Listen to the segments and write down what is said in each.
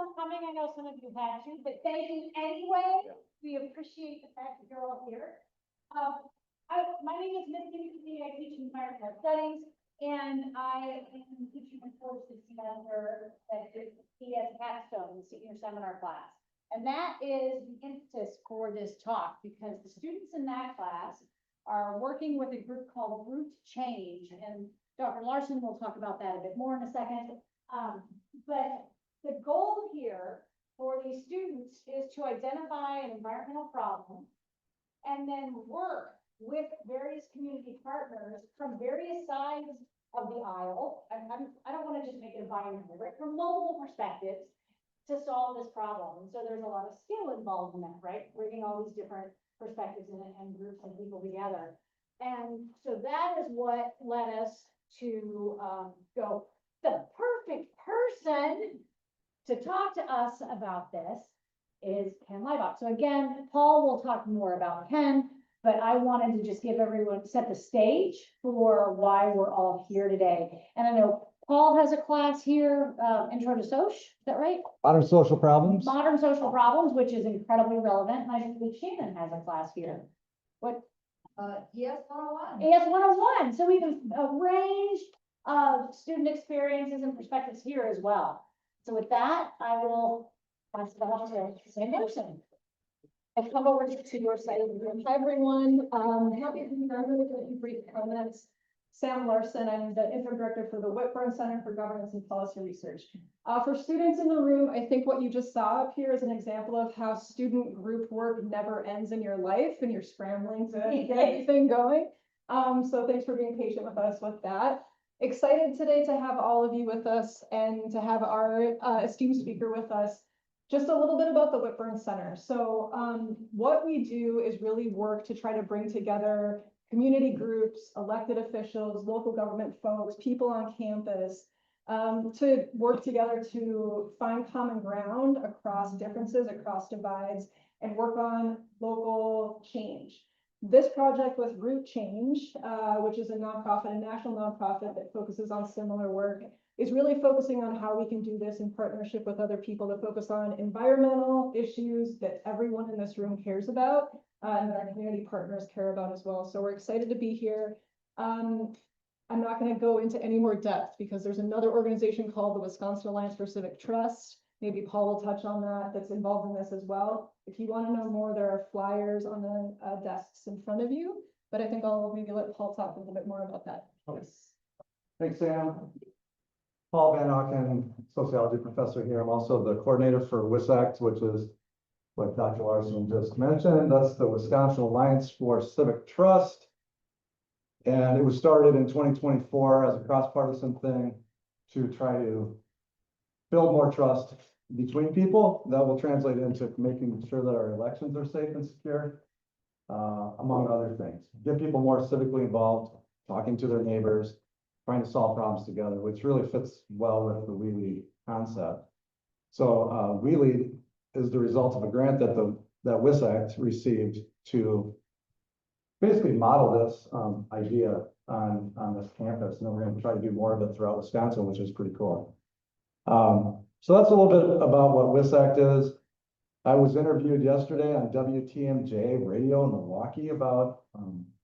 for coming. I know some of you had to, but thank you anyway. We appreciate the fact that you're all here. My name is Misty McKinney. I teach environmental studies, and I am teaching a course this semester that is PS Capstone, the senior seminar class. And that is the impetus for this talk, because the students in that class are working with a group called Root Change, and Dr. Larson will talk about that a bit more in a second. But the goal here for these students is to identify an environmental problem and then work with various community partners from various sides of the aisle. I don't want to just make it a binary, right? From multiple perspectives to solve this problem. And so there's a lot of skill involved in that, right? Bringing all these different perspectives in and groups and people together. And so that is what led us to go, the perfect person to talk to us about this is Ken Leinbach. So again, Paul will talk more about Ken, but I wanted to just give everyone, set the stage for why we're all here today. And I know Paul has a class here, Intro to Soc, is that right? Modern social problems. Modern social problems, which is incredibly relevant. And I believe Shannon has a class here. What? ES 101. ES 101. So we've a range of student experiences and perspectives here as well. So with that, I will pass it on to Sam Anderson. I've come over to your side of the room. Hi, everyone. Happy to be here. I'm going to give you brief comments. Sam Larson, I'm the interim director for the Whitburn Center for Governance and Policy Research. For students in the room, I think what you just saw up here is an example of how student group work never ends in your life and you're scrambling to get everything going. So thanks for being patient with us with that. Excited today to have all of you with us and to have our esteemed speaker with us. Just a little bit about the Whitburn Center. So what we do is really work to try to bring together community groups, elected officials, local government folks, people on campus, to work together to find common ground across differences, across divides, and work on local change. This project with Root Change, which is a nonprofit, a national nonprofit that focuses on similar work, is really focusing on how we can do this in partnership with other people to focus on environmental issues that everyone in this room cares about, and that our community partners care about as well. So we're excited to be here. I'm not going to go into any more depth because there's another organization called the Wisconsin Alliance for Civic Trust. Maybe Paul will touch on that, that's involved in this as well. If you want to know more, there are flyers on the desks in front of you, but I think I'll maybe let Paul talk a little bit more about that. Yes. Thanks, Sam. Paul Van Auken, sociology professor here. I'm also the coordinator for WISACT, which is what Dr. Larson just mentioned. That's the Wisconsin Alliance for Civic Trust. And it was started in 2024 as a cross-partisan thing to try to build more trust between people. That will translate into making sure that our elections are safe and secure, among other things. Get people more civically involved, talking to their neighbors, trying to solve problems together, which really fits well with the We Lead concept. So We Lead is the result of a grant that WISACT received to basically model this idea on this campus. And then we're going to try to do more of it throughout Wisconsin, which is pretty cool. So that's a little bit about what WISACT is. I was interviewed yesterday on WTMJ radio in Milwaukee about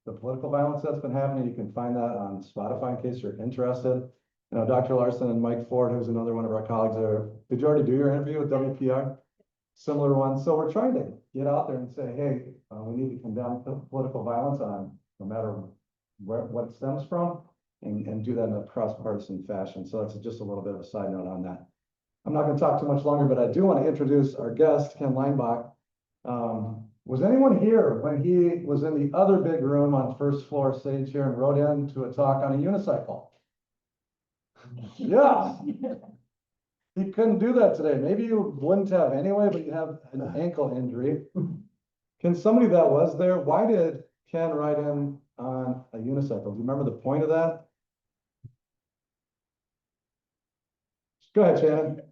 the political violence that's been happening. You can find that on Spotify in case you're interested. You know, Dr. Larson and Mike Ford, who's another one of our colleagues there. Did you already do your interview with WPR? Similar one. So we're trying to get out there and say, hey, we need to condemn political violence no matter what it stems from, and do that in a cross-partisan fashion. So that's just a little bit of a side note on that. I'm not going to talk too much longer, but I do want to introduce our guest, Ken Leinbach. Was anyone here when he was in the other big room on first floor stage here and wrote in to a talk on a unicycle? Yeah. He couldn't do that today. Maybe you wouldn't have anyway, but you have an ankle injury. Can somebody that was there, why did Ken write in on a unicycle? Do you remember the point of that? Go ahead, Shannon.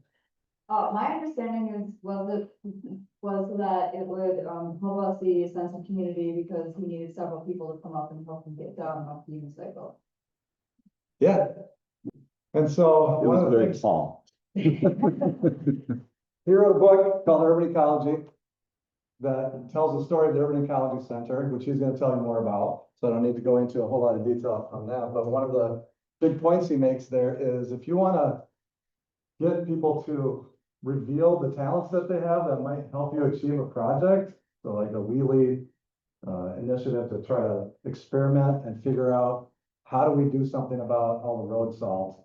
My understanding was that it would help us see a sense of community because he needed several people to come up and help him get down off the unicycle. Yeah. And so It was very small. he wrote a book called Urban Ecology that tells the story of the Urban Ecology Center, which he's gonna tell you more about. So I don't need to go into a whole lot of detail on that, but one of the big points he makes there is if you wanna get people to reveal the talents that they have that might help you achieve a project, so like a wheelie initiative to try to experiment and figure out how do we do something about all the road salt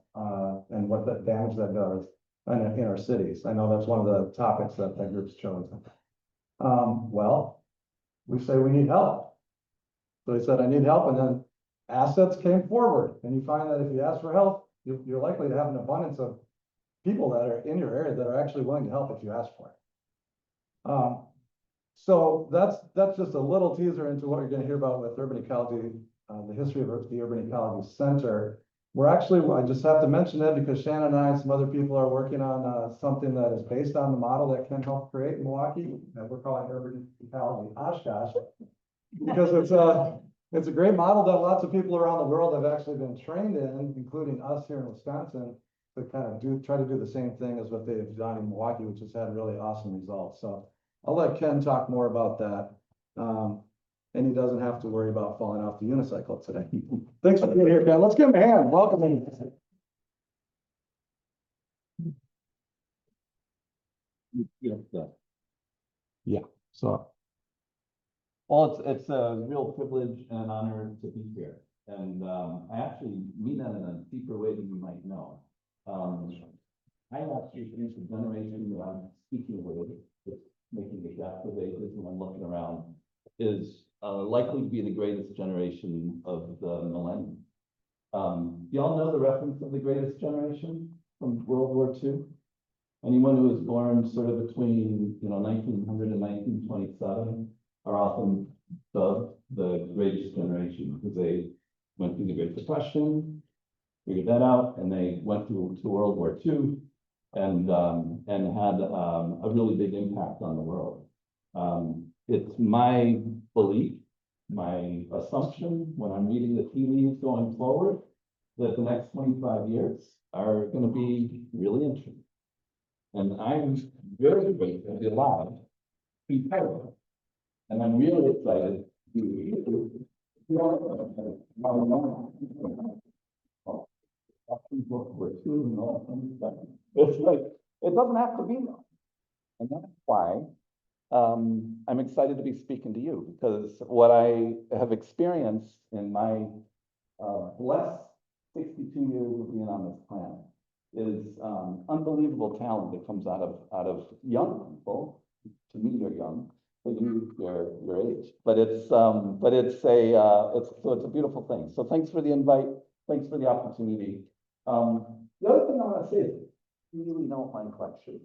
and what that damage that does in our cities. I know that's one of the topics that that group's chosen. Well, we say we need help. So he said, I need help, and then assets came forward, and you find that if you ask for help, you're likely to have an abundance of people that are in your area that are actually willing to help if you ask for it. So that's just a little teaser into what you're gonna hear about with Urban Ecology, the history of the Urban Ecology Center. We're actually, I just have to mention that because Shannon and I and some other people are working on something that is based on the model that Ken helped create in Milwaukee, that we're calling Urban Ecology Oshkosh. Because it's a great model that lots of people around the world have actually been trained in, including us here in Wisconsin, to kind of try to do the same thing as what they've done in Milwaukee, which has had really awesome results. So I'll let Ken talk more about that. And he doesn't have to worry about falling off the unicycle today. Thanks for being here, Ken. Let's give him a hand. Welcome him. Yeah, so. Well, it's a real privilege and honor to be here. And I actually mean that in a deeper way than you might know. I actually think the generation that I'm speaking with, just making a gap of ages when I'm looking around, is likely to be the greatest generation of the millennium. Y'all know the reference of the greatest generation from World War II? Anyone who was born sort of between 1900 and 1927 are often dubbed the greatest generation because they went through the Great Depression, figured that out, and they went through to World War II and had a really big impact on the world. It's my belief, my assumption when I'm reading the tea leaves going forward, that the next 25 years are going to be really interesting. And I'm very grateful to be alive to be part of it. And I'm really excited to be it's like, it doesn't have to be long. And that's why I'm excited to be speaking to you, because what I have experienced in my blessed 62 years of being on this planet is unbelievable talent that comes out of young people. To me, you're young, but your age. But it's a beautiful thing. So thanks for the invite. Thanks for the opportunity. The other thing I want to say is, you really don't like lectures.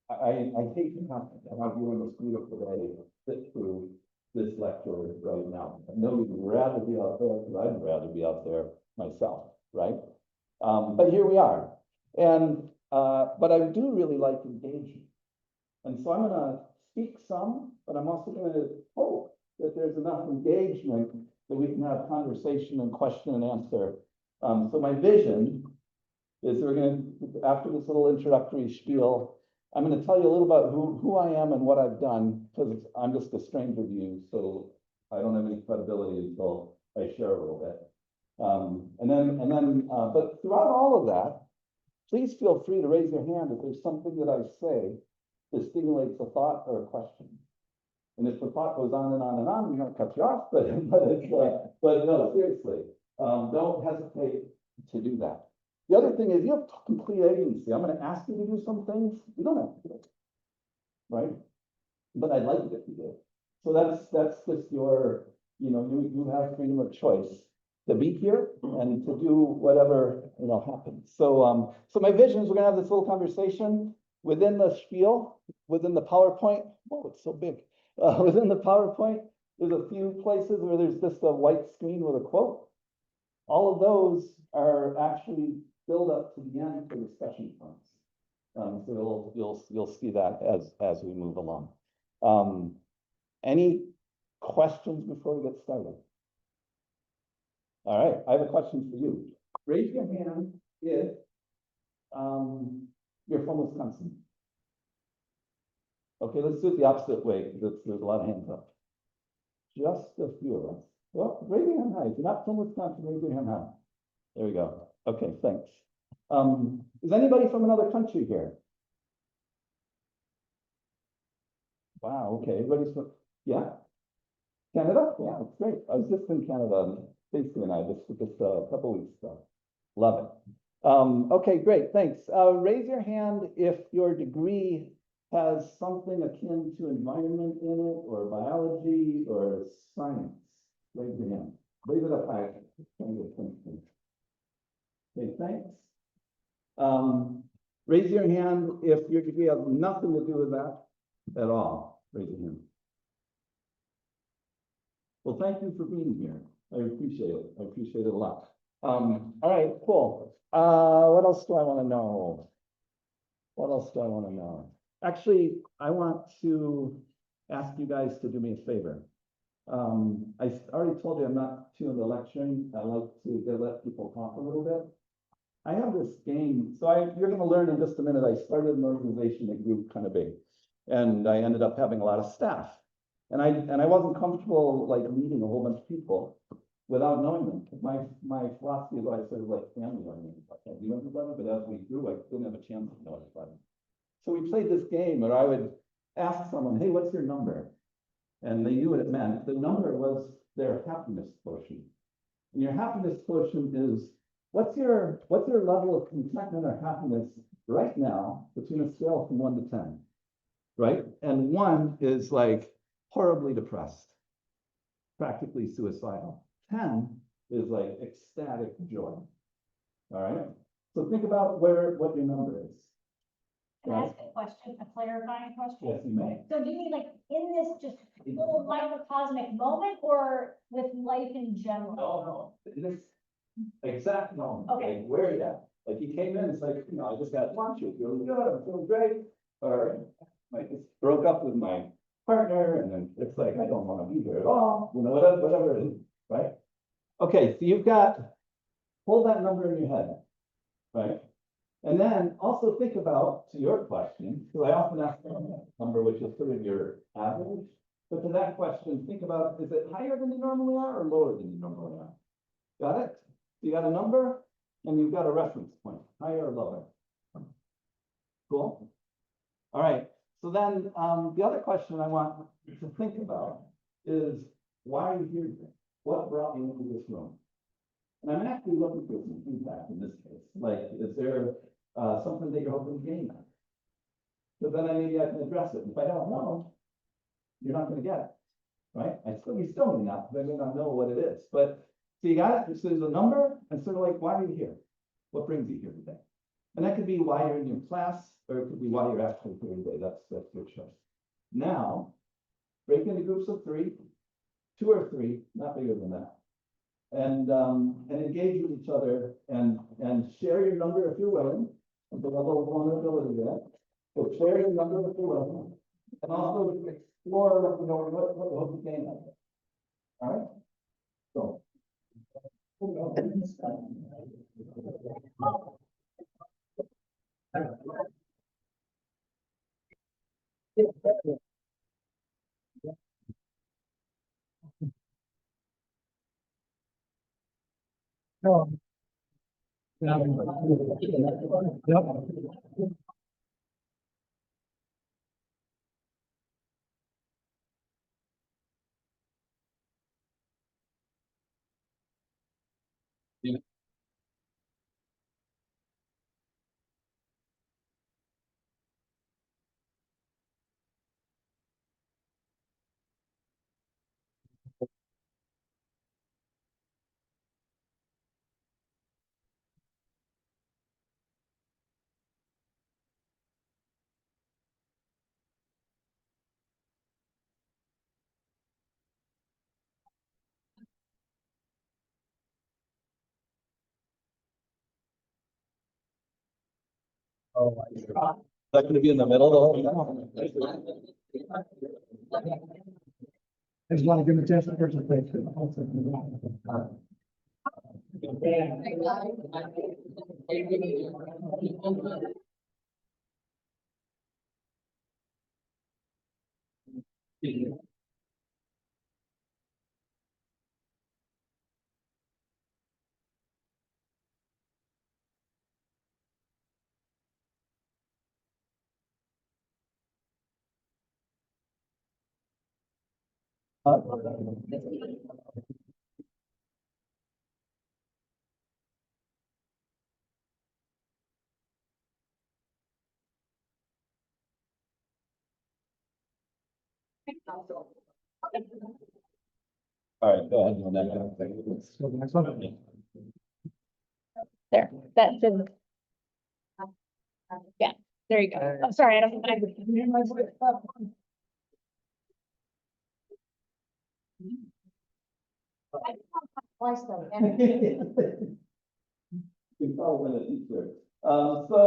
I hate to have you on this beautiful day sit through this lecture right now. I know you'd rather be out there because I'd rather be out there myself, right? But here we are. And but I do really like engagement. And so I'm gonna speak some, but I'm also gonna hope that there's enough engagement that we can have conversation and question and answer. So my vision is we're gonna, after this little introductory spiel, I'm going to tell you a little about who I am and what I've done, because I'm just a stranger to you, so I don't have any credibility until I share a little bit. But throughout all of that, please feel free to raise your hand if there's something that I say that stimulates a thought or a question. And if the thought goes on and on and on, I'm going to cut you off, but no, seriously, don't hesitate to do that. The other thing is you have complete agency. I'm going to ask you to do some things. You don't have to do it, right? But I'd like it if you did. So that's just your, you have freedom of choice to be here and to do whatever, happens. So, so my vision is we're going to have this little conversation within the spiel, within the PowerPoint. Oh, it's so big. Within the PowerPoint, there's a few places where there's just a white screen with a quote. All of those are actually build up to the end for discussion points. So you'll see that as we move along. Any questions before we get started? All right, I have a question for you. Raise your hand if you're from Wisconsin. Okay, let's do it the opposite way, because there's a lot of hands up. Just a few of us. Well, raise your hand high. If you're not from Wisconsin, raise your hand high. There we go. Okay, thanks. Is anybody from another country here? Wow, okay, everybody's from, yeah? Canada? Yeah, it's great. I was just in Canada, Stacy and I, just a couple weeks ago. Love it. Okay, great, thanks. Raise your hand if your degree has something akin to environment in it, or biology, or science. Raise your hand. Raise it up high. Okay, thanks. Raise your hand if your degree has nothing to do with that at all. Raise your hand. Well, thank you for being here. I appreciate it. I appreciate it a lot. All right, cool. What else do I want to know? What else do I want to know? Actually, I want to ask you guys to do me a favor. I already told you I'm not too into lecturing. I like to let people talk a little bit. I have this game, so you're going to learn in just a minute. I started an organization that grew kind of big, and I ended up having a lot of staff. And I wasn't comfortable like meeting a whole bunch of people without knowing them. My philosophy is always sort of like family oriented. I knew everybody, but as we grew, I didn't have a chance to know everybody. So we played this game where I would ask someone, "Hey, what's your number?" And they knew what it meant. The number was their happiness quotient. And your happiness quotient is what's your level of contentment or happiness right now between a scale from 1 to 10, right? And 1 is like horribly depressed, practically suicidal. 10 is like ecstatic joy. All right. So think about what your number is. Can I ask a question, a clarifying question? Yes, you may. So do you mean like in this just little microcosmic moment or with life in general? No, this exact moment. Okay. Like where you at? Like you came in, it's like, I just had lunch, you're feeling good, I'm feeling great. Or I just broke up with my partner and then it's like, I don't want to be here at all, whatever it is, right? Okay, so you've got, hold that number in your head, right? And then also think about, to your question, because I often ask that number, which is sort of your average, but to that question, think about, is it higher than you normally are or lower than you normally are? Got it? You got a number and you've got a reference point, higher or lower. Cool. All right. So then the other question I want to think about is, why are you here today? What brought you into this room? And I'm actually looking for some feedback in this case. Like, is there something that you're hoping to gain? So then maybe I can address it. If I don't know, you're not going to get it, right? You still may not, because I may not know what it is. But so you got it. So there's a number, and sort of like, why are you here? What brings you here today? And that could be why you're in your class, or it could be why you're actually here today. That's your choice. Now, break into groups of 3, 2 or 3, not bigger than that. And engage with each other and share your number if you're willing, at the level of vulnerability there. So share your number if you're willing, and also explore what the hope you gain out of it. All right? So. Oh my God. Is that going to be in the middle of the whole thing? I just want to give a chance to participate. All right, go ahead. on that one. So the next one. There, that's in. Yeah, there you go. I'm sorry, I don't. You probably been a teacher. So,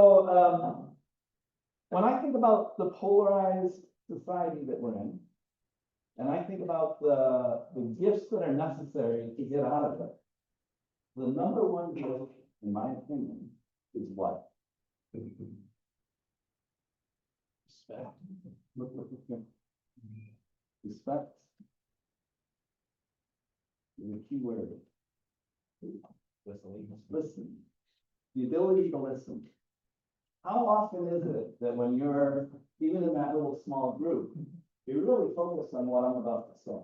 when I think about the polarized society that we're in, and I think about the gifts that are necessary to get out of it, the number one gift, in my opinion, is what? Respect. Respect. Is a key word. Listen. The ability to listen. How often is it that when you're even in that little small group, you really focus on what I'm about to say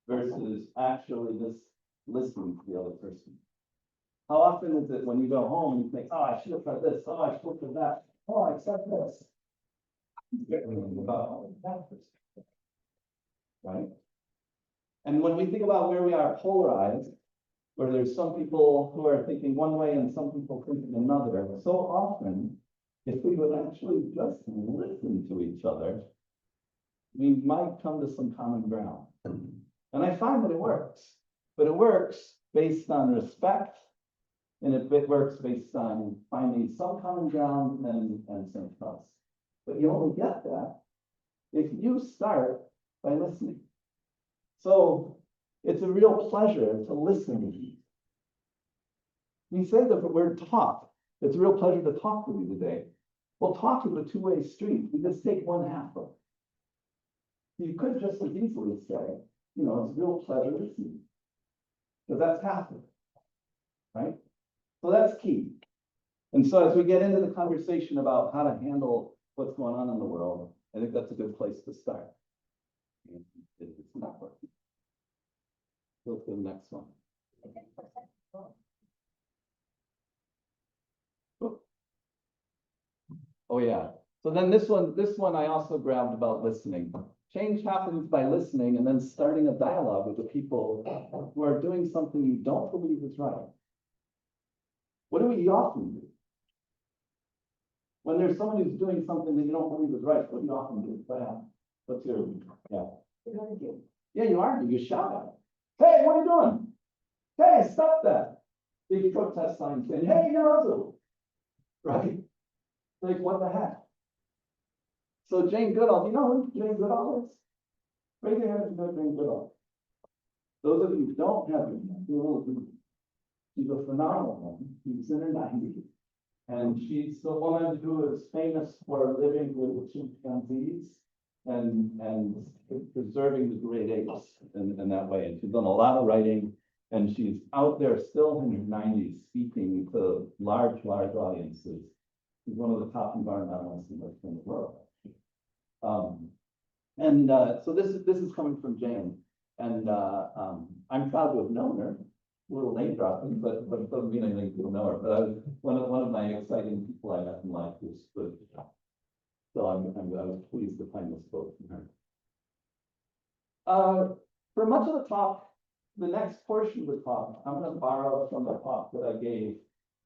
versus actually just listening to the other person? How often is it when you go home, you think, oh, I should have said this, oh, I should have said that, oh, I said this. About that person. Right? And when we think about where we are polarized, where there's some people who are thinking one way and some people thinking another, so often, if we would actually just listen to each other, we might come to some common ground. And I find that it works, but it works based on respect, and it works based on finding some common ground and some trust. But you only get that if you start by listening. So it's a real pleasure to listen to you. We say the word talk. It's a real pleasure to talk with you today. Well, talk is a two-way street. We just take one half of it. You could just as easily say, you know, it's a real pleasure listening. Because that's half of it. Right? So that's key. And so as we get into the conversation about how to handle what's going on in the world, I think that's a good place to start. It's not working. Go to the next one. Oh, yeah. So then this one I also grabbed about listening. Change happens by listening and then starting a dialogue with the people who are doing something you don't believe is right. What do we often do? When there's someone who's doing something that you don't believe is right, what do you often do? What's your, yeah. You argue. Yeah, you argue, you shout at them. Hey, what are you doing? Hey, stop that. Big protest sign saying, hey, you're also. Right? Like, what the heck? So Jane Goodall, do you know who Jane Goodall is? Raise your hand if you know Jane Goodall. Those of you who don't have her, she's a phenomenal woman. She's in her 90s. And she's the woman who is famous for living with chimpanzees and preserving the great apes in that way. And she's done a lot of writing, and she's out there still in her 90s speaking to large audiences. She's one of the top environmentalists in the world. So this is coming from Jane, and I'm proud to have known her. A little name dropping, but it doesn't mean anything to know her. But I was one of my exciting people I met in life was so I was pleased to find this quote from her. For much of the talk, the next portion of the talk, I'm going to borrow from the talk that I gave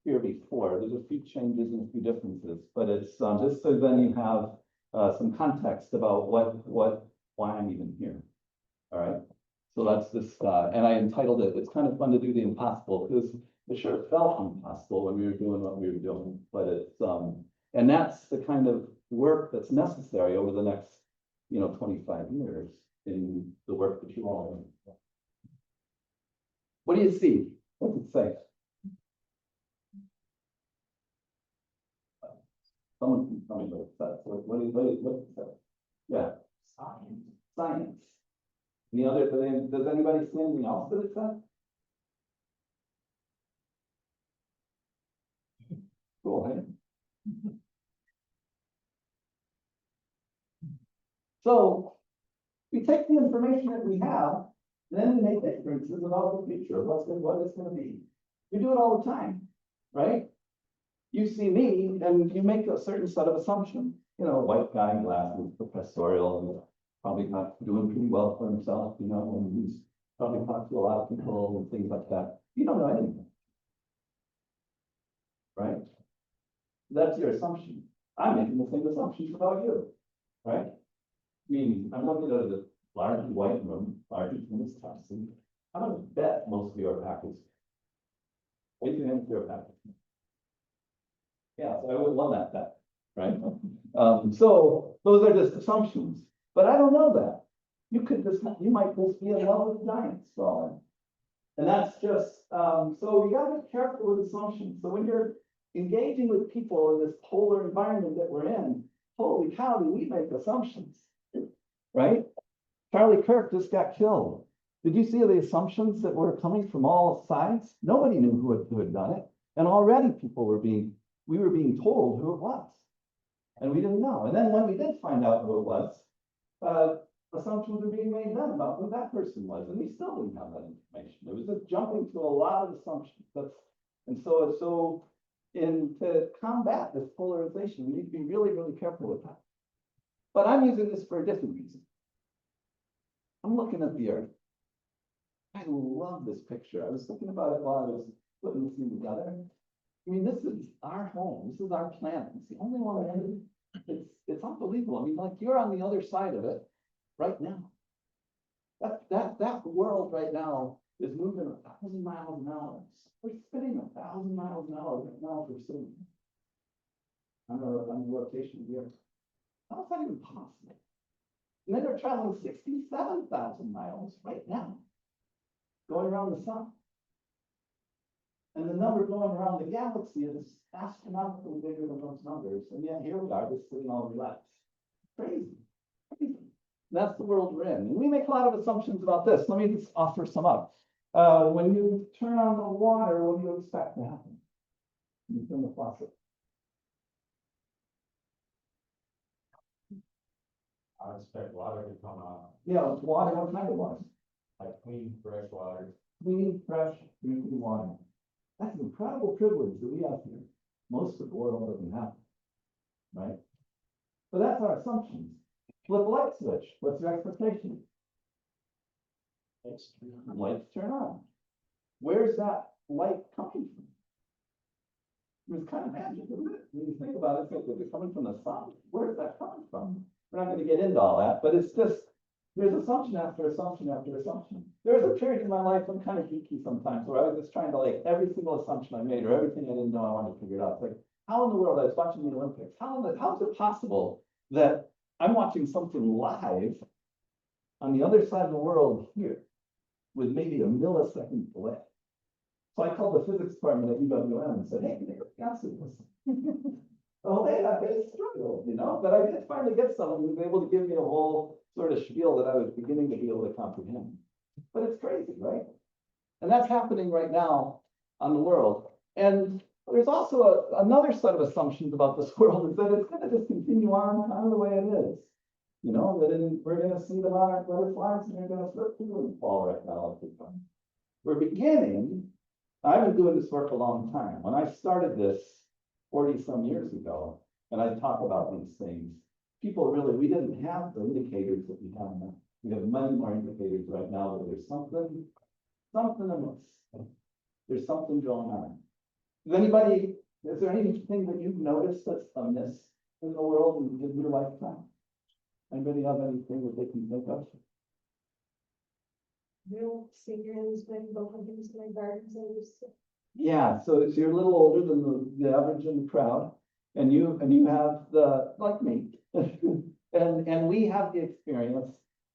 here before. There's a few changes and a few differences, but it's just so then you have some context about why I'm even here. All right. So that's this, and I entitled it, it's kind of fun to do the impossible, because it sure felt impossible when we were doing what we were doing, but it's, and that's the kind of work that's necessary over the next, 25 years in the work that you all do. What do you see? What's it say? Someone can tell me what it says. What does it say? Yeah. Science. Any other, does anybody see anything else that it says? Cool, hey? So we take the information that we have, then we make inferences about the future, what it's gonna be. We do it all the time, right? You see me and you make a certain set of assumptions, you know, white guy, glasses, professorial, probably not doing pretty well for himself, you know, and he's probably talked to a lot of people and things like that. You don't know anything. Right? That's your assumption. I'm making the same assumptions about you, right? I mean, I'm looking at a large white room, larger than this Thompson. I'm gonna bet most of you are Packers. Raise your hand if you're a Packers. Yeah, so I would love that bet, right? So those are just assumptions, but I don't know that. You could just, you might just be in love with giants, Colin. And that's just, so you gotta be careful with assumptions. So when you're engaging with people in this polar environment that we're in, holy cow, do we make assumptions, right? Charlie Kirk just got killed. Did you see the assumptions that were coming from all sides? Nobody knew who had done it. And already people we were being told who it was. And we didn't know. And then when we did find out who it was, assumptions were being made then about who that person was. And we still didn't have that information. It was just jumping to a lot of assumptions. So to combat this polarization, we need to be really, really careful with that. But I'm using this for a different reason. I'm looking at the earth. I love this picture. I was thinking about it while I was putting this thing together. I mean, this is our home. This is our planet. It's the only one that it's unbelievable. I mean, like you're on the other side of it right now. That world right now is moving 1,000 miles an hour. We're spinning 1,000 miles an hour right now for soon. On the rotation of the earth. How is that even possible? And then they're traveling 67,000 miles right now, going around the sun. And the number going around the galaxy is astronomically bigger than those numbers. And yet here we are, just sitting all relaxed. Crazy. Crazy. That's the world we're in. And we make a lot of assumptions about this. Let me just offer some up. When you turn on the water, what do you expect to happen? You turn the faucet. I expect water to come out, Yeah, water, what kind of water? like clean, fresh water. Clean, fresh, drinking water. That's an incredible privilege that we have here. Most of the world doesn't have, right? So that's our assumptions. Flip a light switch. What's your expectation? Lights turn on. Where's that light coming from? It's kind of magic, isn't it? When you think about it, it's like, is it coming from the sun? Where's that coming from? We're not going to get into all that, but it's just, there's assumption after assumption after assumption. There was a period in my life, I'm kind of geeky sometimes, where I was just trying to, like, every single assumption I made or everything I didn't know, I wanted to figure it out. It's like, how in the world, I was watching the Olympics, how is it possible that I'm watching something live on the other side of the world here with maybe a millisecond delay? So I called the physics department at UWM and said, hey, can you answer this? Oh, hey, I struggled, you know, but I did finally get someone who was able to give me a whole sort of spiel that I was beginning to be able to comprehend. But it's crazy, right? And that's happening right now on the world. And there's also another set of assumptions about this world is that it's going to just continue on kind of the way it is. You know, that we're going to see the monarch butterflies and they're going to start through the fall right now. We're beginning, I've been doing this work a long time. When I started this 40 some years ago, and I talk about these things, people really, we didn't have the indicators that we have now. We have many more indicators right now that there's something amiss. There's something going on. Is there anything that you've noticed that's amiss in the world in your lifetime? Anybody have anything that they can think of? Real seniors, maybe local things in my gardens, I used to. Yeah, so you're a little older than the average in the crowd, and you have like me, and we have the experience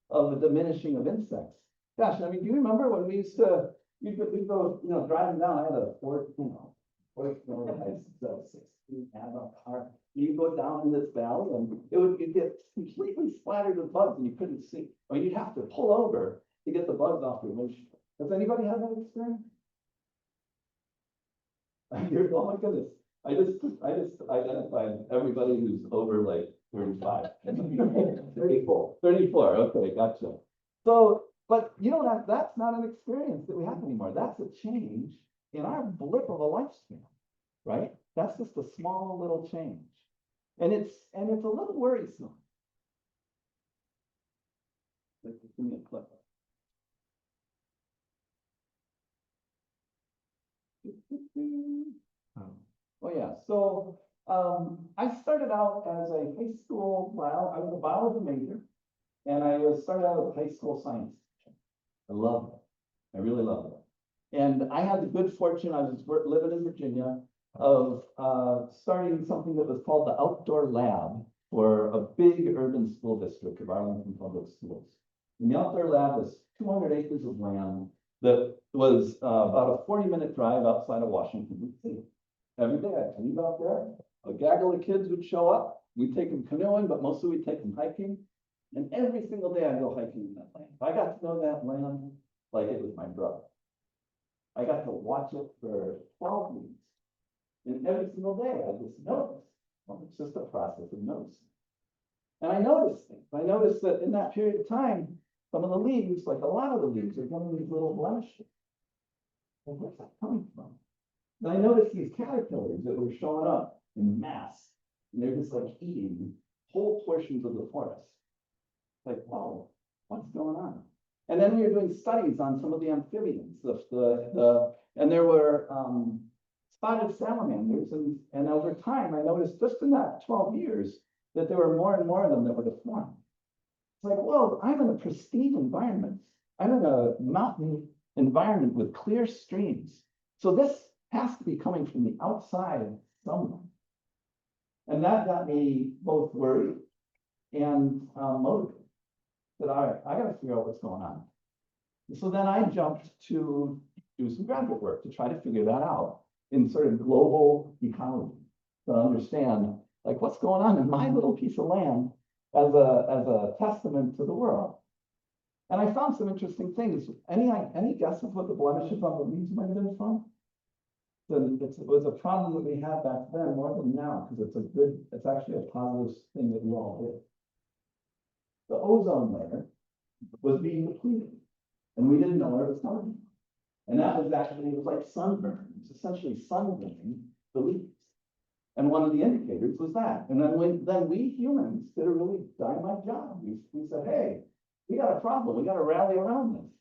of the diminishing of insects. Gosh, I mean, do you remember when we used to, we'd go, driving down, I had a Ford, you have a car, you go down in this valley and you'd get completely splattered with bugs and you couldn't see. Or you'd have to pull over to get the bugs off your windshield. Does anybody have that experience? Oh my goodness. I just identified everybody who's over like 35. 34, okay, gotcha. So, but you know, that's not an experience that we have anymore. That's a change in our blip of a lifespan, right? That's just a small little change. And it's a little worrisome. Give me a clip. Oh yeah, so I started out as a high school I was a biology major, and I started out as a high school science teacher. I loved it. I really loved it. And I had the good fortune, I was living in Virginia, of starting something that was called the Outdoor Lab for a big urban school district of Arlington Public Schools. And the Outdoor Lab was 200 acres of land that was about a 40-minute drive outside of Washington, D.C. Every day I'd leave out there, a gaggle of kids would show up, we'd take them canoeing, but mostly we'd take them hiking. And every single day I'd go hiking in that land. I got to know that land like it was my brother. I got to watch it for 12 weeks. And every single day I just noticed. Well, it's just a process of noticing. And I noticed things. I noticed that in that period of time, some of the leaves, like a lot of the leaves, are getting these little blemishes. Well, where's that coming from? And I noticed these caterpillars that were showing up in mass, and they're just like eating whole portions of the forest. Like, whoa, what's going on? And then we were doing studies on some of the amphibians, and there were spotted salamanders, and over time I noticed just in that 12 years that there were more and more of them that were deformed. It's like, whoa, I'm in a pristine environment. I'm in a mountain environment with clear streams. So this has to be coming from the outside somewhere. And that got me both worried and motivated. That I got to figure out what's going on. So then I jumped to do some graduate work to try to figure that out in sort of global ecology, to understand like what's going on in my little piece of land as a testament to the world. And I found some interesting things. Any guesses what the blemishes on the leaves might have been from? It was a problem that we had back then more than now, because it's actually a positive thing that we all did. The ozone layer was being depleted, and we didn't know where it was coming from. And that was actually, it was like sunburn. It's essentially sunburning the leaves. And one of the indicators was that. And then we humans did a really dynamite job. We said, hey, we got a problem. We got to rally around this.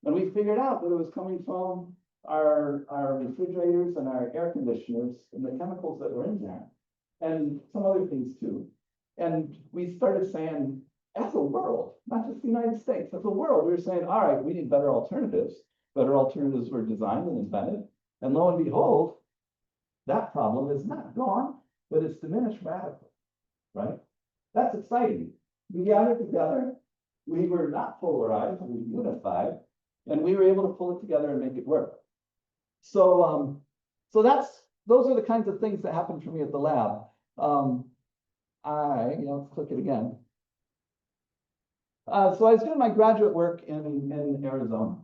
And we figured out that it was coming from our refrigerators and our air conditioners and the chemicals that were in there, and some other things too. And we started saying, as a world, not just the United States, as a world, we were saying, all right, we need better alternatives. Better alternatives were designed and invented. And lo and behold, that problem is not gone, but it's diminished radically, right? That's exciting. We gathered together. We were not polarized, we were unified, and we were able to pull it together and make it work. So, those are the kinds of things that happened for me at the lab. Let's click it again. So I was doing my graduate work in Arizona.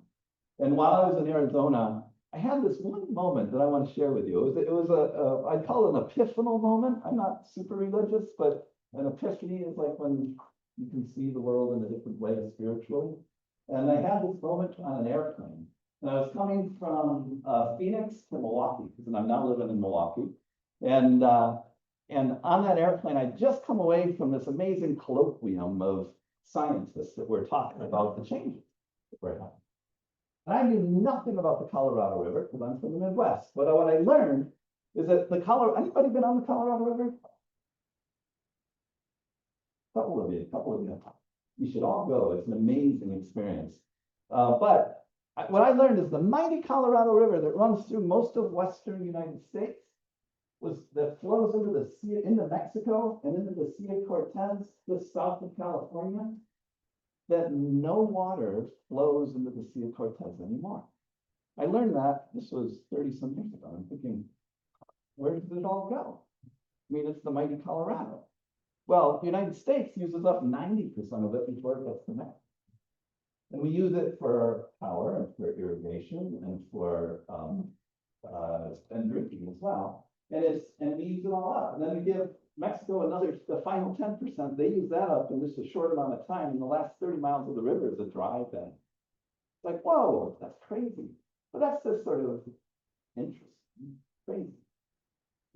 And while I was in Arizona, I had this one moment that I want to share with you. It was I'd call it an epiphanal moment. I'm not super religious, but an epiphany is like when you can see the world in a different way spiritually. And I had this moment on an airplane. And I was coming from Phoenix to Milwaukee, because I'm now living in Milwaukee. And on that airplane, I'd just come away from this amazing colloquium of scientists that were talking about the changes that were happening. And I knew nothing about the Colorado River, because I'm from the Midwest. But what I learned is that anybody been on the Colorado River? A couple of you. You should all go. It's an amazing experience. But what I learned is the mighty Colorado River that runs through most of Western United States that flows into Mexico and into the Sea of Cortez, just south of California, that no water flows into the Sea of Cortez anymore. I learned that, this was 30 some years ago. I'm thinking, where did it all go? I mean, it's the mighty Colorado. Well, the United States uses up 90% of it before it gets to Mexico. And we use it for power and for irrigation and for and drinking as well. And we use it all up. And then we give Mexico the final 10%. They use that up in just a short amount of time. And the last 30 miles of the river is a dry bed. It's like, whoa, that's crazy. But that's just sort of interesting, crazy.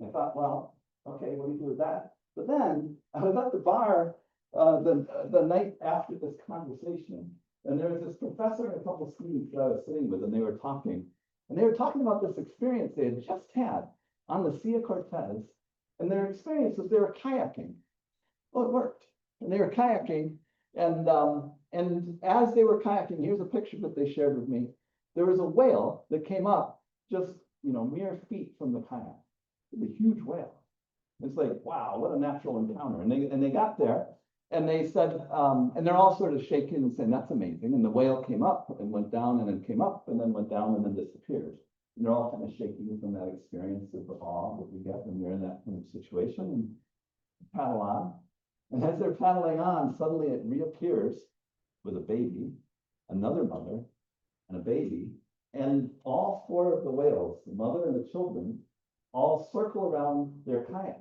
And I thought, well, okay, what do you do with that? But then I was at the bar the night after this conversation, and there was this professor and a couple of students that I was sitting with, and they were talking about this experience they had just had on the Sea of Cortez, and their experience was they were kayaking. Well, it worked, and they were kayaking, and as they were kayaking, here's a picture that they shared with me. There was a whale that came up just, mere feet from the kayak. It was a huge whale. It's like, wow, what a natural encounter. And they got there and they said, and they're all sort of shaking and saying, that's amazing. And the whale came up and went down and then came up and then went down and then disappeared. And they're all kind of shaking from that experience of the awe that we get when you're in that kind of situation, and paddle on. And as they're paddling on, suddenly it reappears with a baby, another mother, and a baby. And all four of the whales, the mother and the children, all circle around their kayaks.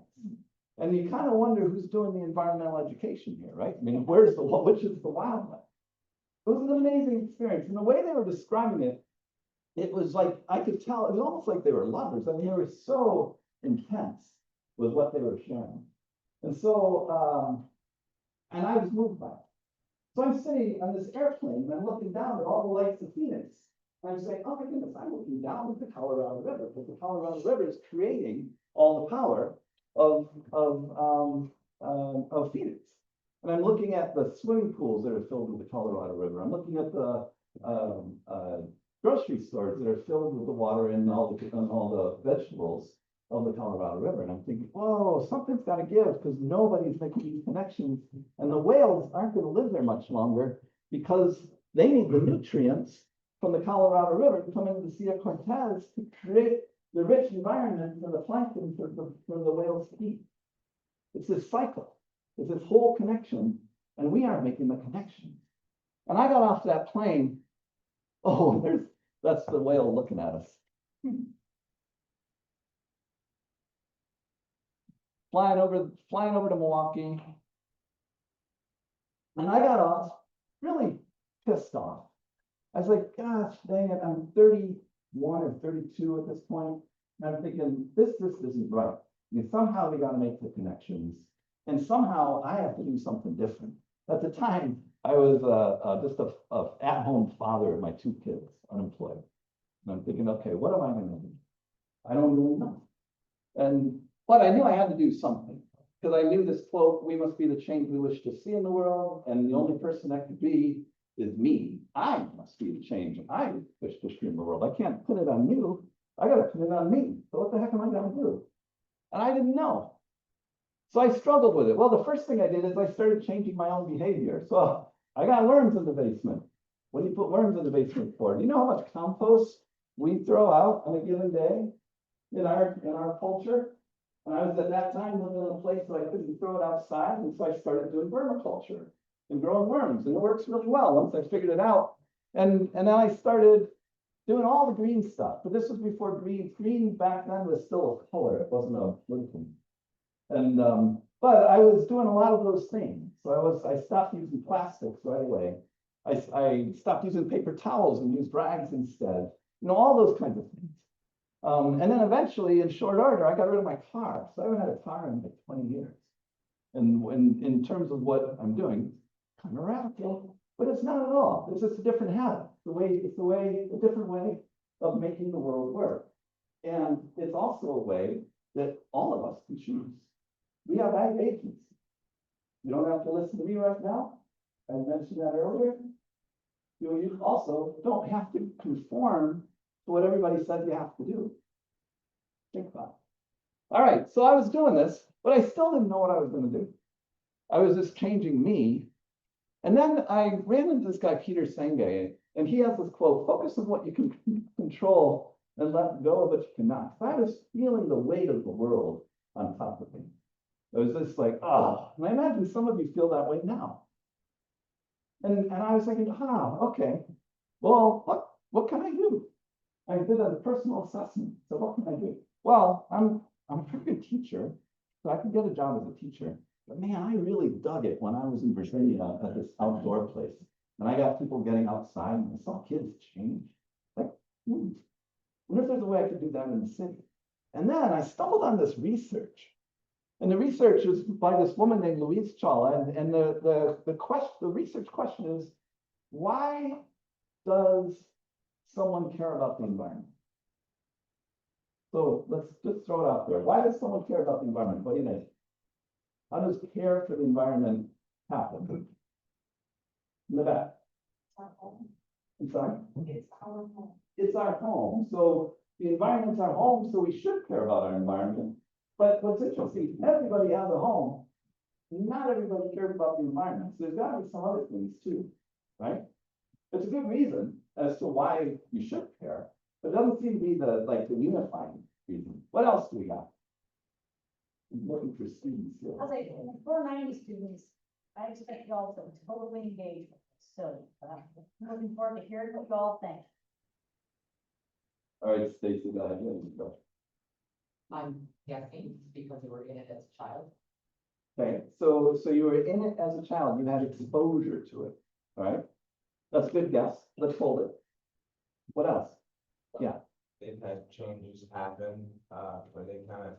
And you kind of wonder who's doing the environmental education here, right? I mean, which is the wildlife? It was an amazing experience. And the way they were describing it, it was like, I could tell, it was almost like they were lovers. I mean, they were so intense with what they were sharing. And so, and I was moved by it. So I'm sitting on this airplane and I'm looking down at all the lights of Phoenix. And I'm saying, oh my goodness, I'm looking down at the Colorado River, because the Colorado River is creating all the power of Phoenix. And I'm looking at the swimming pools that are filled with the Colorado River. I'm looking at the grocery stores that are filled with the water and all the vegetables of the Colorado River. And I'm thinking, whoa, something's got to give, because nobody's making these connections. And the whales aren't going to live there much longer because they need the nutrients from the Colorado River to come into the Sea of Cortez to create the rich environment for the plankton for the whales to eat. It's this cycle. It's this whole connection, and we aren't making the connection. And I got off that plane. Oh, that's the whale looking at us. Flying over to Milwaukee. And I got off really pissed off. I was like, gosh, dang it, I'm 31 or 32 at this point, and I'm thinking, this isn't right. Somehow we got to make the connections, and somehow I have to do something different. At the time, I was just a at-home father of my two kids, unemployed. And I'm thinking, okay, what am I going to do? I don't really know. But I knew I had to do something, because I knew this quote, we must be the change we wish to see in the world, and the only person that could be is me. I must be the change I wish to see in the world. I can't put it on you. I got to put it on me. So what the heck am I going to do? And I didn't know. So I struggled with it. Well, the first thing I did is I started changing my own behavior. So I got worms in the basement. What do you put worms in the basement for? Do you know how much compost we throw out on a given day in our culture? And I was at that time living in a place where I couldn't throw it outside. And so I started doing vermiculture and growing worms, and it works really well once I figured it out. And then I started doing all the green stuff, but this was before green. Green back then was still a color; it wasn't a liquid. And but I was doing a lot of those things. So I stopped using plastics right away. I stopped using paper towels and used rags instead. All those kinds of things. And then eventually, in short order, I got rid of my car. So I haven't had a car in like 20 years. And in terms of what I'm doing, kind of radical, but it's not at all. It's just a different habit. A different way of making the world work. And it's also a way that all of us can choose. We have ag agency. You don't have to listen to me right now. I mentioned that earlier. You also don't have to conform to what everybody says you have to do. Think about it. All right, so I was doing this, but I still didn't know what I was going to do. I was just changing me. And then I ran into this guy, Peter Senge, and he has this quote, focus on what you can control and let go of what you cannot. So I was feeling the weight of the world on top of me. It was just like, oh, and I imagine some of you feel that way now. And I was thinking, okay, well, what can I do? I did a personal assessment. So what can I do? Well, I'm a pretty good teacher, so I could get a job as a teacher. But man, I really dug it when I was in Virginia at this outdoor place. And I got people getting outside and I saw kids change. Like, wonder if there's a way I could do that in the city. And then I stumbled on this research. And the research was by this woman named Louise Chawla. And the research question is, why does someone care about the environment? So let's just throw it out there. Why does someone care about the environment? What do you think? How does care for the environment happen? In the back. I'm sorry? It's our home. It's our home. So the environment's our home, so we should care about our environment. But what's interesting, everybody has a home. Not everybody cares about the environment. So there's got to be some other things too, right? It's a good reason as to why you should care, but it doesn't seem to be the unifying reason. What else do we got? I'm looking for students here. I'll say, for 90 students, I expect y'all to totally engage with this, so I'm looking forward to hearing what y'all think. All right, Stacy, go ahead. You go. I'm guessing because you were in it as a child. Okay, so you were in it as a child, you had exposure to it, all right? That's a good guess. Let's hold it. What else? Yeah. They've had changes happen, where they kind of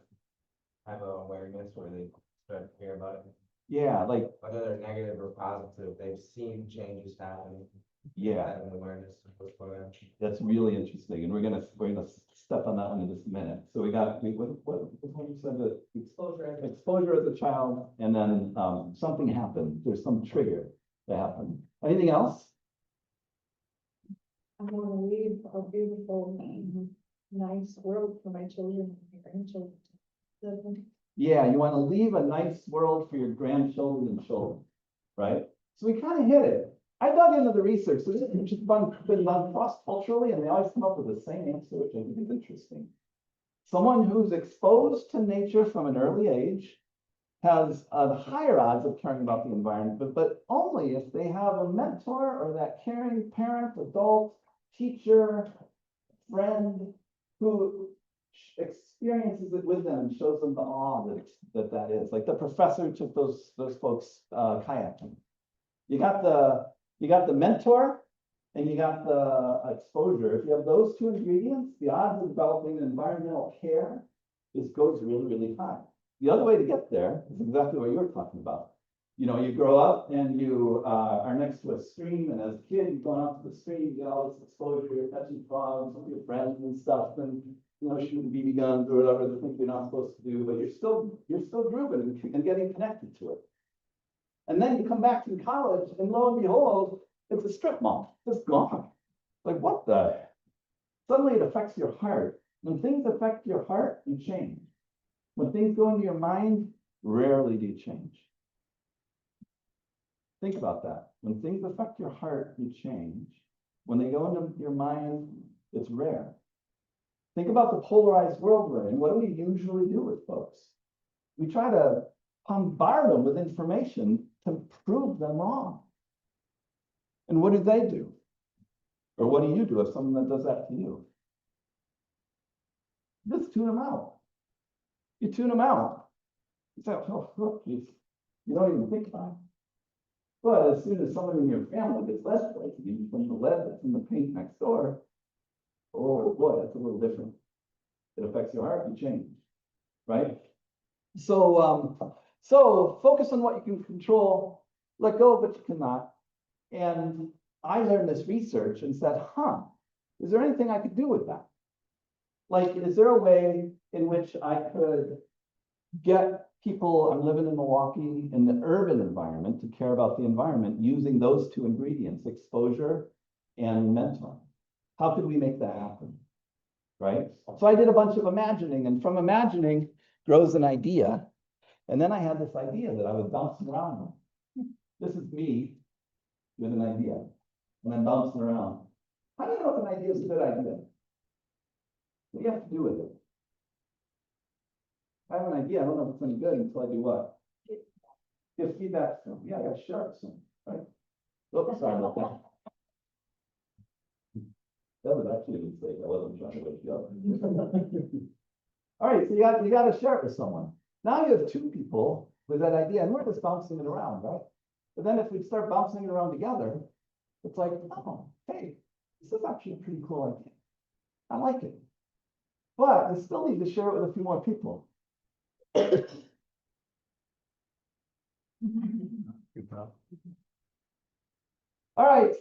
have an awareness where they start to care about it. Yeah, like, Whether they're negative or positive, they've seen changes happen. yeah, Have an awareness of what's going on. that's really interesting, and we're gonna step on that one in just a minute. So we got, what you said, that exposure as a child, and then, something happened, there's some trigger that happened. Anything else? I want to leave a beautiful, nice world for my children and grandchildren. to live in. Yeah, you wanna leave a nice world for your grandchildren and children, right? So we kind of hit it. I dug into the research, so this has been done cross-culturally, and they always come up with the same answer, which I think is interesting. Someone who's exposed to nature from an early age has higher odds of caring about the environment, but only if they have a mentor or that caring parent, adult, teacher, friend who experiences it with them and shows them the awe that is. Like the professor who took those folks kayaking. You got the mentor and you got the exposure. If you have those two ingredients, the odds of developing environmental care goes really, really high. The other way to get there is exactly what you were talking about. You know, you grow up and you are next to a stream, and as a kid, you're going out to the stream, you get all this exposure, you're catching frogs with your friends and stuff, and you know, shooting BB guns or whatever the things you're not supposed to do, but you're still grooving and getting connected to it. And then you come back to college, and lo and behold, it's a strip mall. It's gone. Like, what the? Suddenly it affects your heart. When things affect your heart, you change. When things go into your mind, rarely do you change. Think about that. When things affect your heart, you change. When they go into your mind, it's rare. Think about the polarized world we're in. What do we usually do with folks? We try to bombard them with information to prove them wrong. And what do? Or what do you do if someone does that to you? Just tune them out. You tune them out. You say, oh, look, geez. You don't even think about it. But as soon as someone in your family gets lead poisoning from the lead that's in the paint next door, oh boy, that's a little different. It affects your heart, you change, right? So, so focus on what you can control, let go of what you cannot. And I learned this research and said, is there anything I could do with that? Like, is there a way in which I could get people, I'm living in Milwaukee, in the urban environment to care about the environment using those two ingredients, exposure and mentoring? How could we make that happen? Right? So I did a bunch of imagining, and from imagining grows an idea. And then I had this idea that I was bouncing around with. This is me with an idea, and I'm bouncing around. How do you know if an idea is a good idea? What do you have to do with it? I have an idea, I don't know if it's any good until I do what? Give feedback, so, yeah, I gotta share it with someone, right? Oops, sorry about that. That was actually a mistake, I wasn't trying to wake you up. All right, so you gotta share it with someone. Now you have two people with that idea, and we're just bouncing it around, right? But then if we start bouncing it around together, it's like, oh, hey, this is actually a pretty cool idea. I like it. But I still need to share it with a few more people. All right.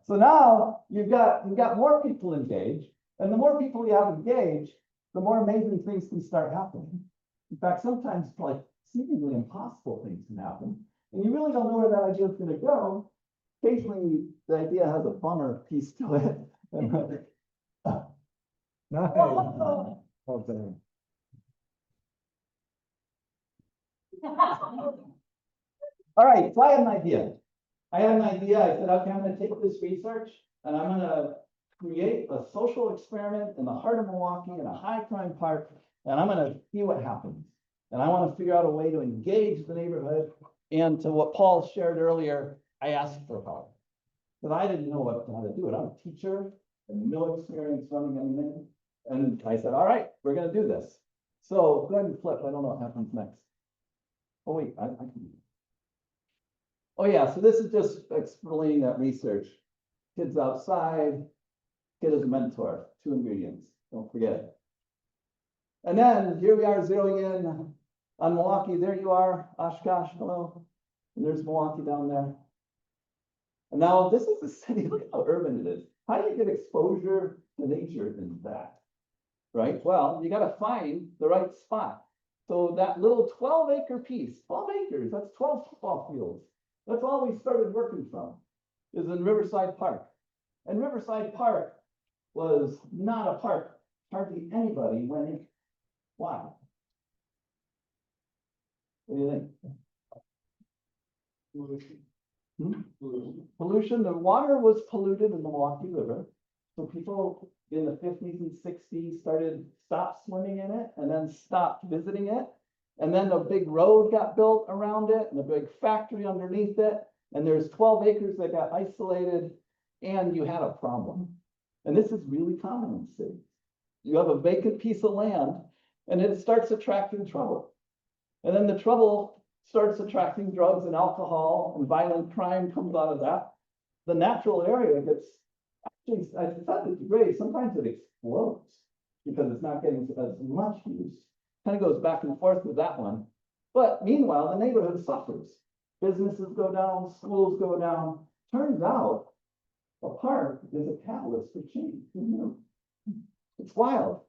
So now you've got more people engaged, and the more people you have engaged, the more amazing things can start happening. In fact, sometimes like seemingly impossible things can happen, and you really don't know where that idea is going to go. Occasionally, the idea has a bummer piece to it. Nice. Okay. All right, so I had an idea. I said, okay, I'm gonna take this research and I'm gonna create a social experiment in the heart of Milwaukee in a high crime park, and I'm gonna see what happens. And I wanna figure out a way to engage the neighborhood. And to what Paul shared earlier, I asked for help. Because I didn't know how to do it. I'm a teacher and no experience running anything. And I said, all right, we're gonna do this. So go ahead and flip. I don't know what happens next. Oh, wait, I can. Oh, yeah, so this is just explaining that research. Kids outside, kid as a mentor, 2 ingredients, don't forget it. And then here we are zeroing in on Milwaukee. There you are, Oshkosh, hello. And there's Milwaukee down there. And now this is a city, look how urban it is. How do you get exposure to nature in that? Right, well, you gotta find the right spot. So that little 12-acre piece, 12 acres, that's 12 football fields. That's all we started working from, is in Riverside Park. And Riverside Park was not a park. Hardly anybody went in. Why? What do you think? Pollution, the water was polluted in the Milwaukee River. So people in the 50s and 60s stopped swimming in it and then stopped visiting it. And then a big road got built around it and a big factory underneath it. And there's 12 acres that got isolated, and you had a problem. And this is really common in cities. You have a vacant piece of land and it starts attracting trouble. And then the trouble starts attracting drugs and alcohol, and violent crime comes out of that. The natural area gets, actually, it's not that degrades, sometimes it explodes because it's not getting as much use. Kind of goes back and forth with that one. But meanwhile, the neighborhood suffers. Businesses go down, schools go down. Turns out a park is a catalyst for change. It's wild.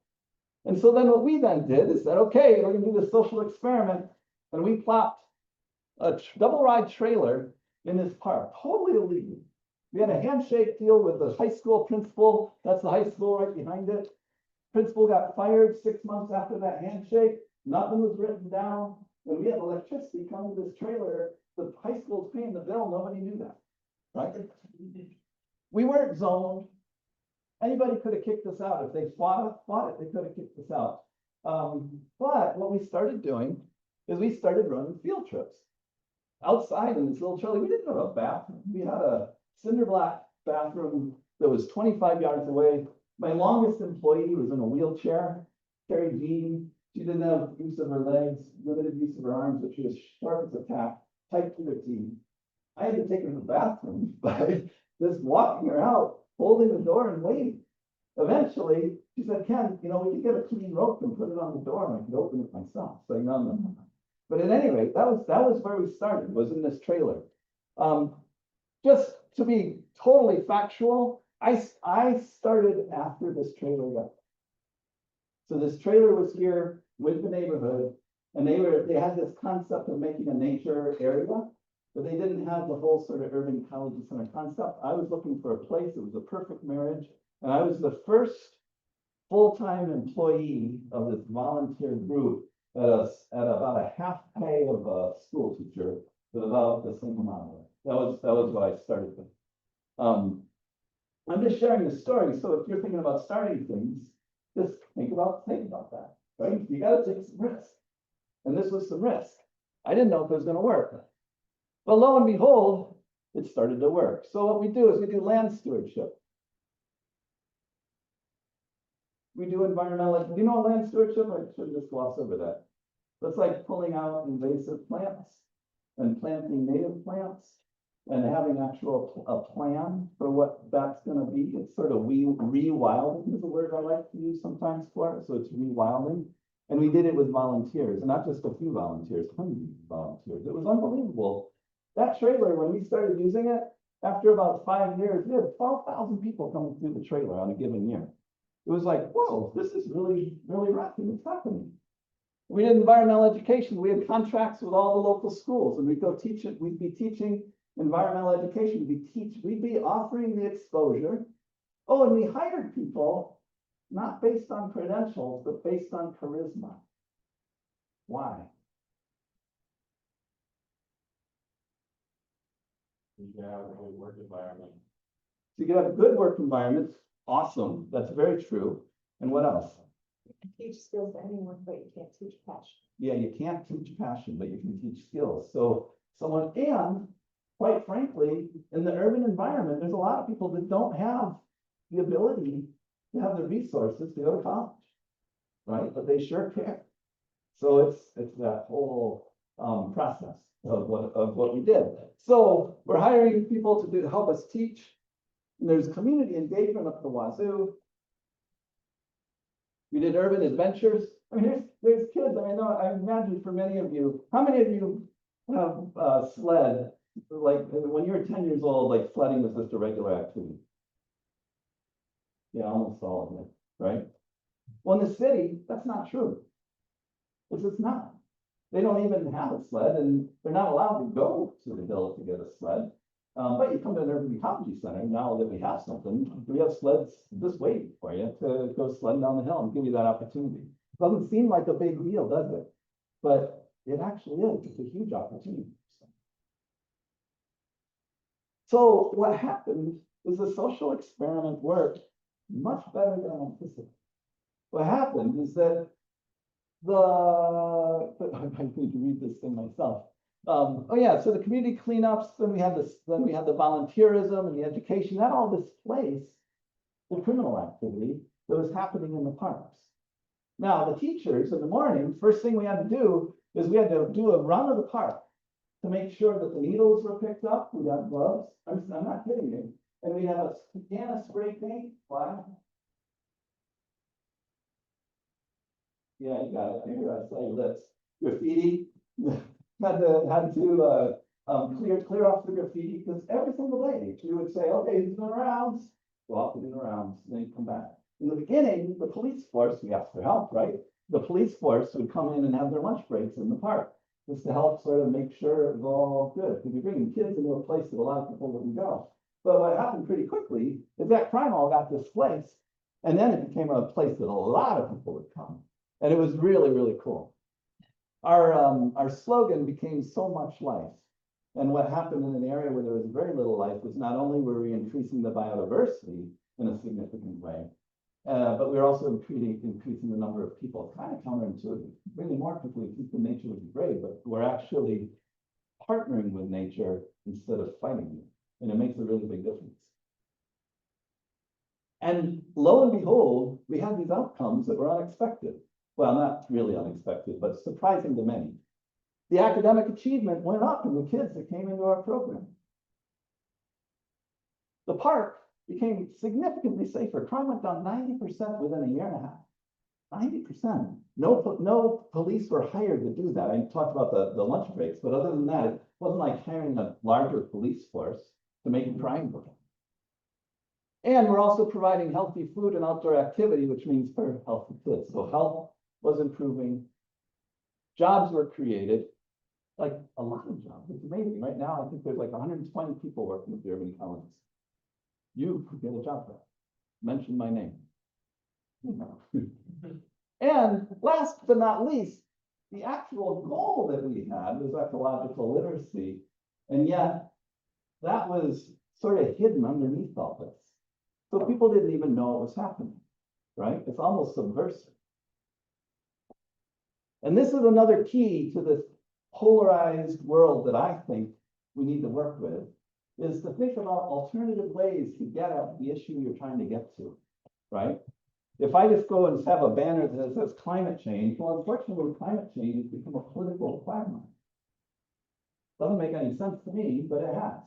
And so then what we then did is said, okay, we're gonna do this social experiment. And we plopped a double ride trailer in this park, totally illegal. We had a handshake deal with the high school principal. That's the high school right behind it. Principal got fired 6 months after that handshake. Nothing was written down. When we had electricity come to this trailer, the high school's paying the bill. Nobody knew that, right? We weren't zoned. Anybody could have kicked us out. If they fought it, they could have kicked us out. But what we started doing is we started running field trips outside in this little trailer. We didn't have a bathroom. We had a cinder block bathroom that was 25 yards away. My longest employee was in a wheelchair, Carrie Jean. She didn't have use of her legs, limited use of her arms, but she was sharp as a tack, tight to her team. I had to take her to the bathroom by just walking her out, holding the door and waiting. Eventually, she said, Ken, we could get a clean rope and put it on the door and I could open it myself. So no. But at any rate, that was where we started, was in this trailer. Just to be totally factual, I started after this trailer got. So this trailer was here with the neighborhood, and they had this concept of making a nature area, but they didn't have the whole sort of Urban Ecology Center concept. I was looking for a place that was a perfect marriage, and I was the first full-time employee of this volunteer group at about a half pay of a school teacher with about the same amount of it. That was what I started with. I'm just sharing the story, so if you're thinking about starting things, just think about that, right? You gotta take some risk. And this was some risk. I didn't know if it was gonna work. But lo and behold, it started to work. So what we do is we do land stewardship. We do environmental, do you know land stewardship? I should just gloss over that. That's like pulling out invasive plants and planting native plants and having a plan for what that's gonna be. It's sort of rewilding is a word I like to use sometimes for it. So it's rewilding. And we did it with volunteers, and not just a few volunteers, hundreds of volunteers. It was unbelievable. That trailer, when we started using it, after about 5 years, we had 12,000 people coming through the trailer on a given year. It was like, whoa, this is really, really rocking. It's happening. We did environmental education. We had contracts with all the local schools, and we'd go teach it. We'd be teaching environmental education. We'd be offering the exposure. Oh, and we hired people not based on credentials, but based on charisma. Why? You can have a good work environment. So you can have a good work environment. Awesome. That's very true. And what else? You can teach skills to anyone, but you can't teach passion. Yeah, you can't teach passion, but you can teach skills. So and quite frankly, in the urban environment, there's a lot of people that don't have the ability to have the resources to go to college, right? But they sure care. So it's that whole process of what we did. So we're hiring people to help us teach. And there's community engagement up the wazoo. We did urban adventures. I mean, there's kids. I know. I imagine for many of you, how many of you have sled? Like when you were 10 years old, like sledding was just a regular activity. Yeah, almost all of it, right? Well, in the city, that's not true. It's just not. They don't even have a sled, and they're not allowed to go to the hill to get a sled. But you come to an Urban Ecology Center, now that we have something, we have sleds just waiting for you to go sledding down the hill and give you that opportunity. Doesn't seem like a big deal, does it? But it actually is. It's a huge opportunity. So what happened is the social experiment worked much better than anticipated. What happened is that I need to read this thing myself. Oh yeah, so the community cleanups, then we had the volunteerism and the education, that all displaced the criminal activity that was happening in the parks. Now, the teachers in the morning, first thing we had to do is we had to do a run of the park to make sure that the needles were picked up. We got gloves. I'm not kidding you. And we have a can of spray paint. Why? Yeah, you got it. Here, I saw your lips. Graffiti. had to clear off the graffiti, because every single day we would say, okay, who's doing rounds? Go off to do the rounds, and then you come back. In the beginning, the police force, we asked for help, right? The police force would come in and have their lunch breaks in the park, just to help sort of make sure it was all good. Because you're bringing kids into a place that a lot of people wouldn't go. But what happened pretty quickly is that crime all got displaced, and then it became a place that a lot of people would come. And it was really, really cool. Our slogan became so much life. And what happened in an area where there was very little life was not only were we increasing the biodiversity in a significant way, but we were also increasing the number of people. It's kind of counterintuitive. Bringing more people to keep the nature would be great, but we're actually partnering with nature instead of fighting it. And it makes a really big difference. And lo and behold, we had these outcomes that were unexpected. Well, not really unexpected, but surprising to many. The academic achievement went up in the kids that came into our program. The park became significantly safer. Crime went down 90% within a year and a half. 90%. No police were hired to do that. I talked about the lunch breaks, but other than that, it wasn't like hiring a larger police force to make crime go down. And we're also providing healthy food and outdoor activity, which means for healthy kids. So health was improving. Jobs were created, like a lot of jobs. It's amazing. Right now, I think there's like 120 people working with the Urban Ecologists. You could get a job there. Mention my name. And last but not least, the actual goal that we had was ecological literacy. And yet that was sort of hidden underneath all this. So people didn't even know it was happening, right? It's almost subversive. And this is another key to this polarized world that I think we need to work with, is to think about alternative ways to get at the issue you're trying to get to, right? If I just go and have a banner that says climate change, well, unfortunately, climate change has become a political quagmire. Doesn't make any sense to me, but it has,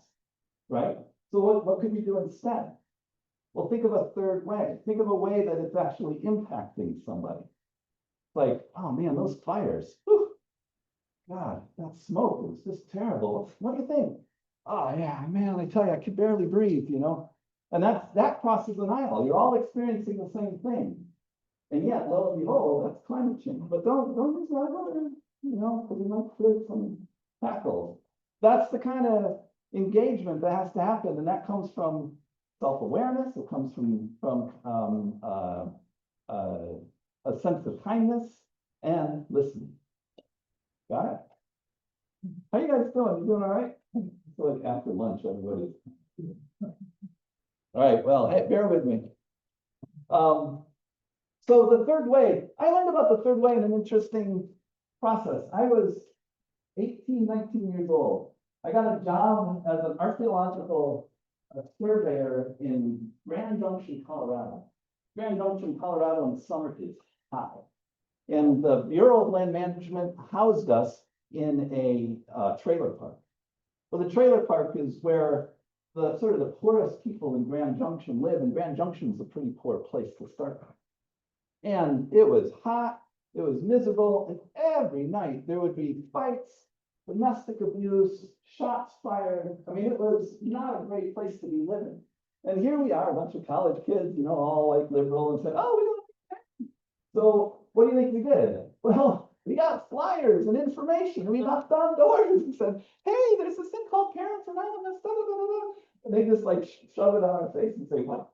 right? So what could we do instead? Well, think of a third way. Think of a way that it's actually impacting somebody. Like, oh man, those fires, whew, God, that smoke was just terrible. What do you think? Oh yeah, man, I tell you, I could barely breathe, you know? And that crosses an aisle. You're all experiencing the same thing. And yet, lo and behold, that's climate change. But don't use that word, you know, because we might create some tackles. That's the kind of engagement that has to happen, and that comes from self-awareness. It comes from a sense of kindness and listening. Got it? How you guys doing? You doing all right? It's like after lunch, everybody. All right, well, hey, bear with me. So the third way, I learned about the third way in an interesting process. I was 18, 19 years old. I got a job as an archaeological surveyor in Grand Junction, Colorado. Grand Junction, Colorado in the summer is hot. And the Bureau of Land Management housed us in a trailer park. Well, the trailer park is where the sort of the poorest people in Grand Junction live, and Grand Junction is a pretty poor place to start. And it was hot, it was miserable, and every night there would be fights, domestic abuse, shots fired. I mean, it was not a great place to be living. And here we are, a bunch of college kids, you know, all like liberal, and said, oh, we don't. So what do you think we did? Well, we got flyers and information, and we knocked on doors and said, hey, there's this thing called Parents Anonymous, da, da, da, da. And they just like shove it on our face and say, what?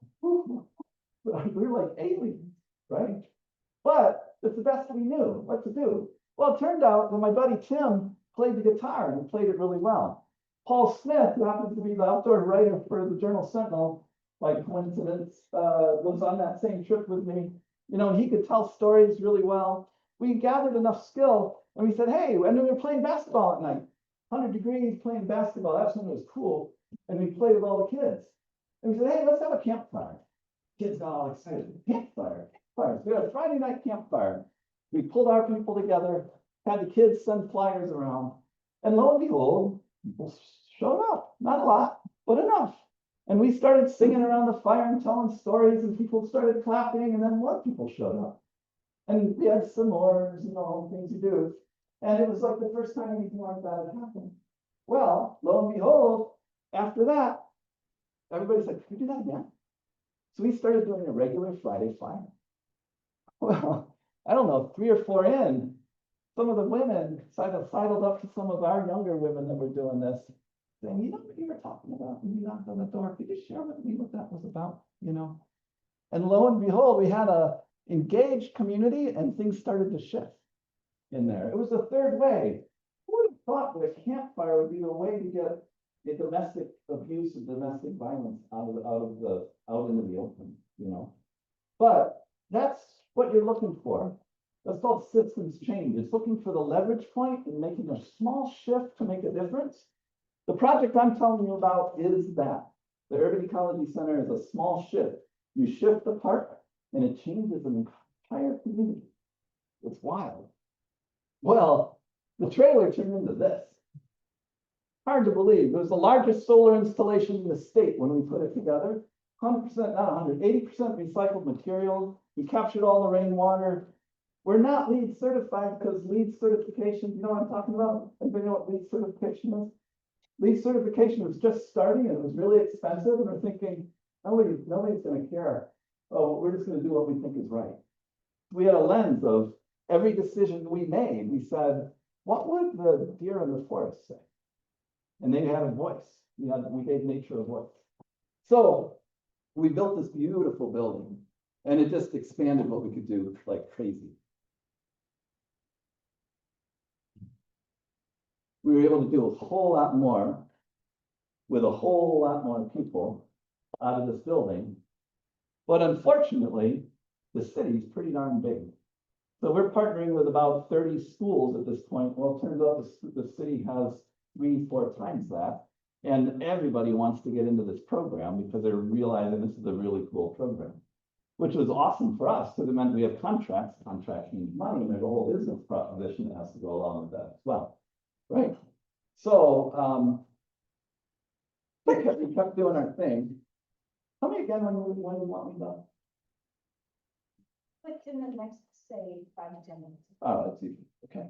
We're like aliens, right? But it's the best we knew what to do. Well, it turned out that my buddy Tim played the guitar and played it really well. Paul Smith, who happens to be the outdoor writer for the Journal Sentinel, by coincidence, was on that same trip with me. You know, and he could tell stories really well. We gathered enough skill and we said, hey, and we were playing basketball at night, 100 degrees playing basketball. That's when it was cool. And we played with all the kids. And we said, hey, let's have a campfire. Kids got all excited. Campfire. So we had a Friday night campfire. We pulled our people together, had the kids send flyers around, and lo and behold, people showed up. Not a lot, but enough. And we started singing around the fire and telling stories, and people started clapping, and then more people showed up. And we had s'mores and all the things you do. And it was like the first time anything like that had happened. Well, lo and behold, after that, everybody's like, can we do that again? So we started doing a regular Friday fire. Well, I don't know, 3 or 4 in, some of the women sidled up to some of our younger women that were doing this, saying, you know what you were talking about when you knocked on the door? Could you share with me what that was about? You know? And lo and behold, we had a engaged community and things started to shift in there. It was the third way. Who would have thought that a campfire would be a way to get the domestic abuse and domestic violence out into the open, you know? But that's what you're looking for. That's called systems change. It's looking for the leverage point and making a small shift to make a difference. The project I'm telling you about is that. The Urban Ecology Center is a small shift. You shift the park and it changes an entire community. It's wild. Well, the trailer turned into this. Hard to believe. It was the largest solar installation in the state when we put it together. 100%, not 100, 80% recycled materials. We captured all the rainwater. We're not LEED certified because LEED certification, you know what I'm talking about? Anybody know what LEED certification is? LEED certification was just starting and it was really expensive, and we're thinking, nobody's going to care. Oh, we're just going to do what we think is right. We had a lens of every decision we made. We said, what would the deer in the forest say? And they had a voice. We gave nature a voice. So we built this beautiful building, and it just expanded what we could do like crazy. We were able to do a whole lot more with a whole lot more people out of this building But unfortunately, the city's pretty darn big. So we're partnering with about 30 schools at this point. Well, it turns out the city has 3-4 times that. And everybody wants to get into this program because they're realizing this is a really cool program. Which was awesome for us, because it meant we have contracts. Contracts means money, and there's a whole business proposition that has to go along with that as well. Right? So, we kept doing our thing. Tell me again when you want me done. Click in the next, say, 5 to 10 minutes. Oh, that's easy, okay.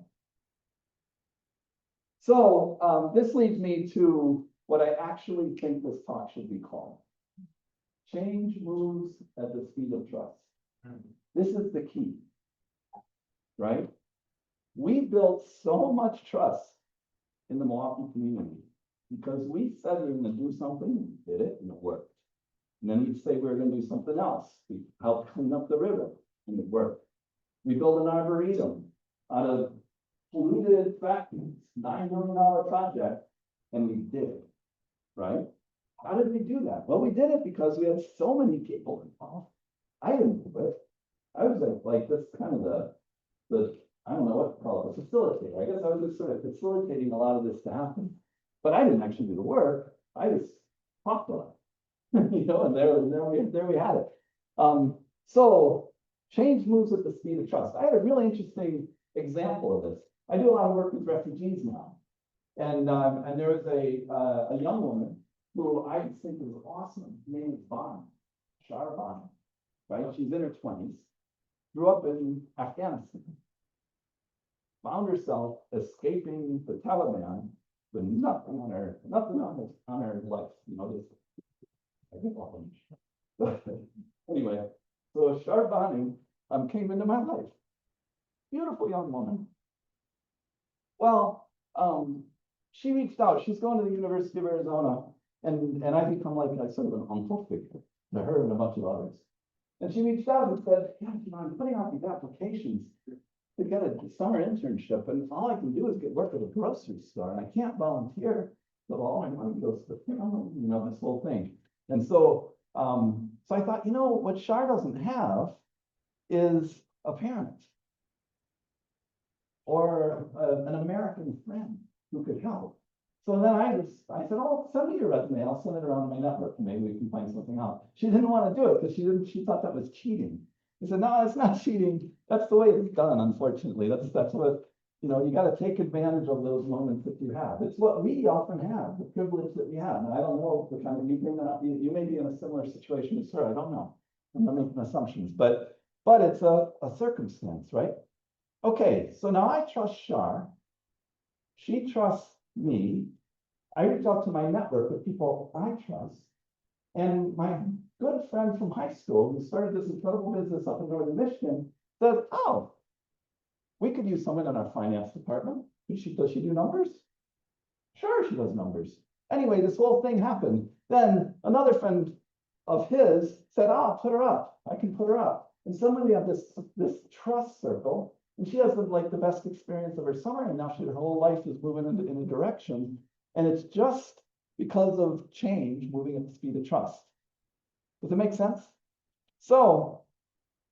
So, this leads me to what I actually think this talk should be called. Change moves at the speed of trust. This is the key, right? We built so much trust in the Milwaukee community because we said we were gonna do something, we did it, and it worked. And then we'd say we were gonna do something else. We helped clean up the river, and it worked. We built an arboretum out of polluted factories, $9 million project, and we did it, right? How did we do that? Well, we did it because we had so many people involved. I didn't do it. I was like this kind of the I don't know what to call it, a facilitator. I guess I was just sort of facilitating a lot of this to happen. But I didn't actually do the work. I just talked about it. You know, and there we had it. So change moves at the speed of trust. I had a really interesting example of this. I do a lot of work with refugees now. And there was a young woman who I think is awesome. Her name is Shar Bond, right? She's in her 20s, grew up in Afghanistan, found herself escaping the Taliban with nothing on her life, you know, just, I think I'll finish. Anyway, so Shar Bond came into my life. Beautiful young woman. Well, she reached out. She's going to the University of Arizona. And I become like a sort of an uncle figure to her and a bunch of others. And she reached out and said, "God, you know, I'm putting out these applications to get a summer internship, and all I can do is get work at a grocery store, and I can't volunteer, so all my money goes to the family, you know, this whole thing." And so, so I thought, you know, what Shar doesn't have is a parent or an American friend who could help. So then I said, "Oh, send me your resume. I'll send it around to my network and maybe we can find something out." She didn't want to do it because she thought that was cheating. I said, "No, it's not cheating. That's the way it's done, unfortunately. That's what, you know, you got to take advantage of those moments that you have. It's what we often have, the privilege that we have." And I don't know the kind of, you may be in a similar situation as her. I don't know. I'm not making assumptions, but it's a circumstance, right? Okay, so now I trust Shar. She trusts me. I reach out to my network of people I trust. And my good friend from high school who started this incredible business up in northern Michigan says, "Oh, we could use someone in our finance department. Does she do numbers?" Sure, she does numbers. Anyway, this whole thing happened. Then another friend of his said, "I'll put her up. I can put her up." And suddenly we have this trust circle. And she has the best experience of her summer, and now her whole life is moving in a direction. And it's just because of change moving at the speed of trust. Does it make sense? So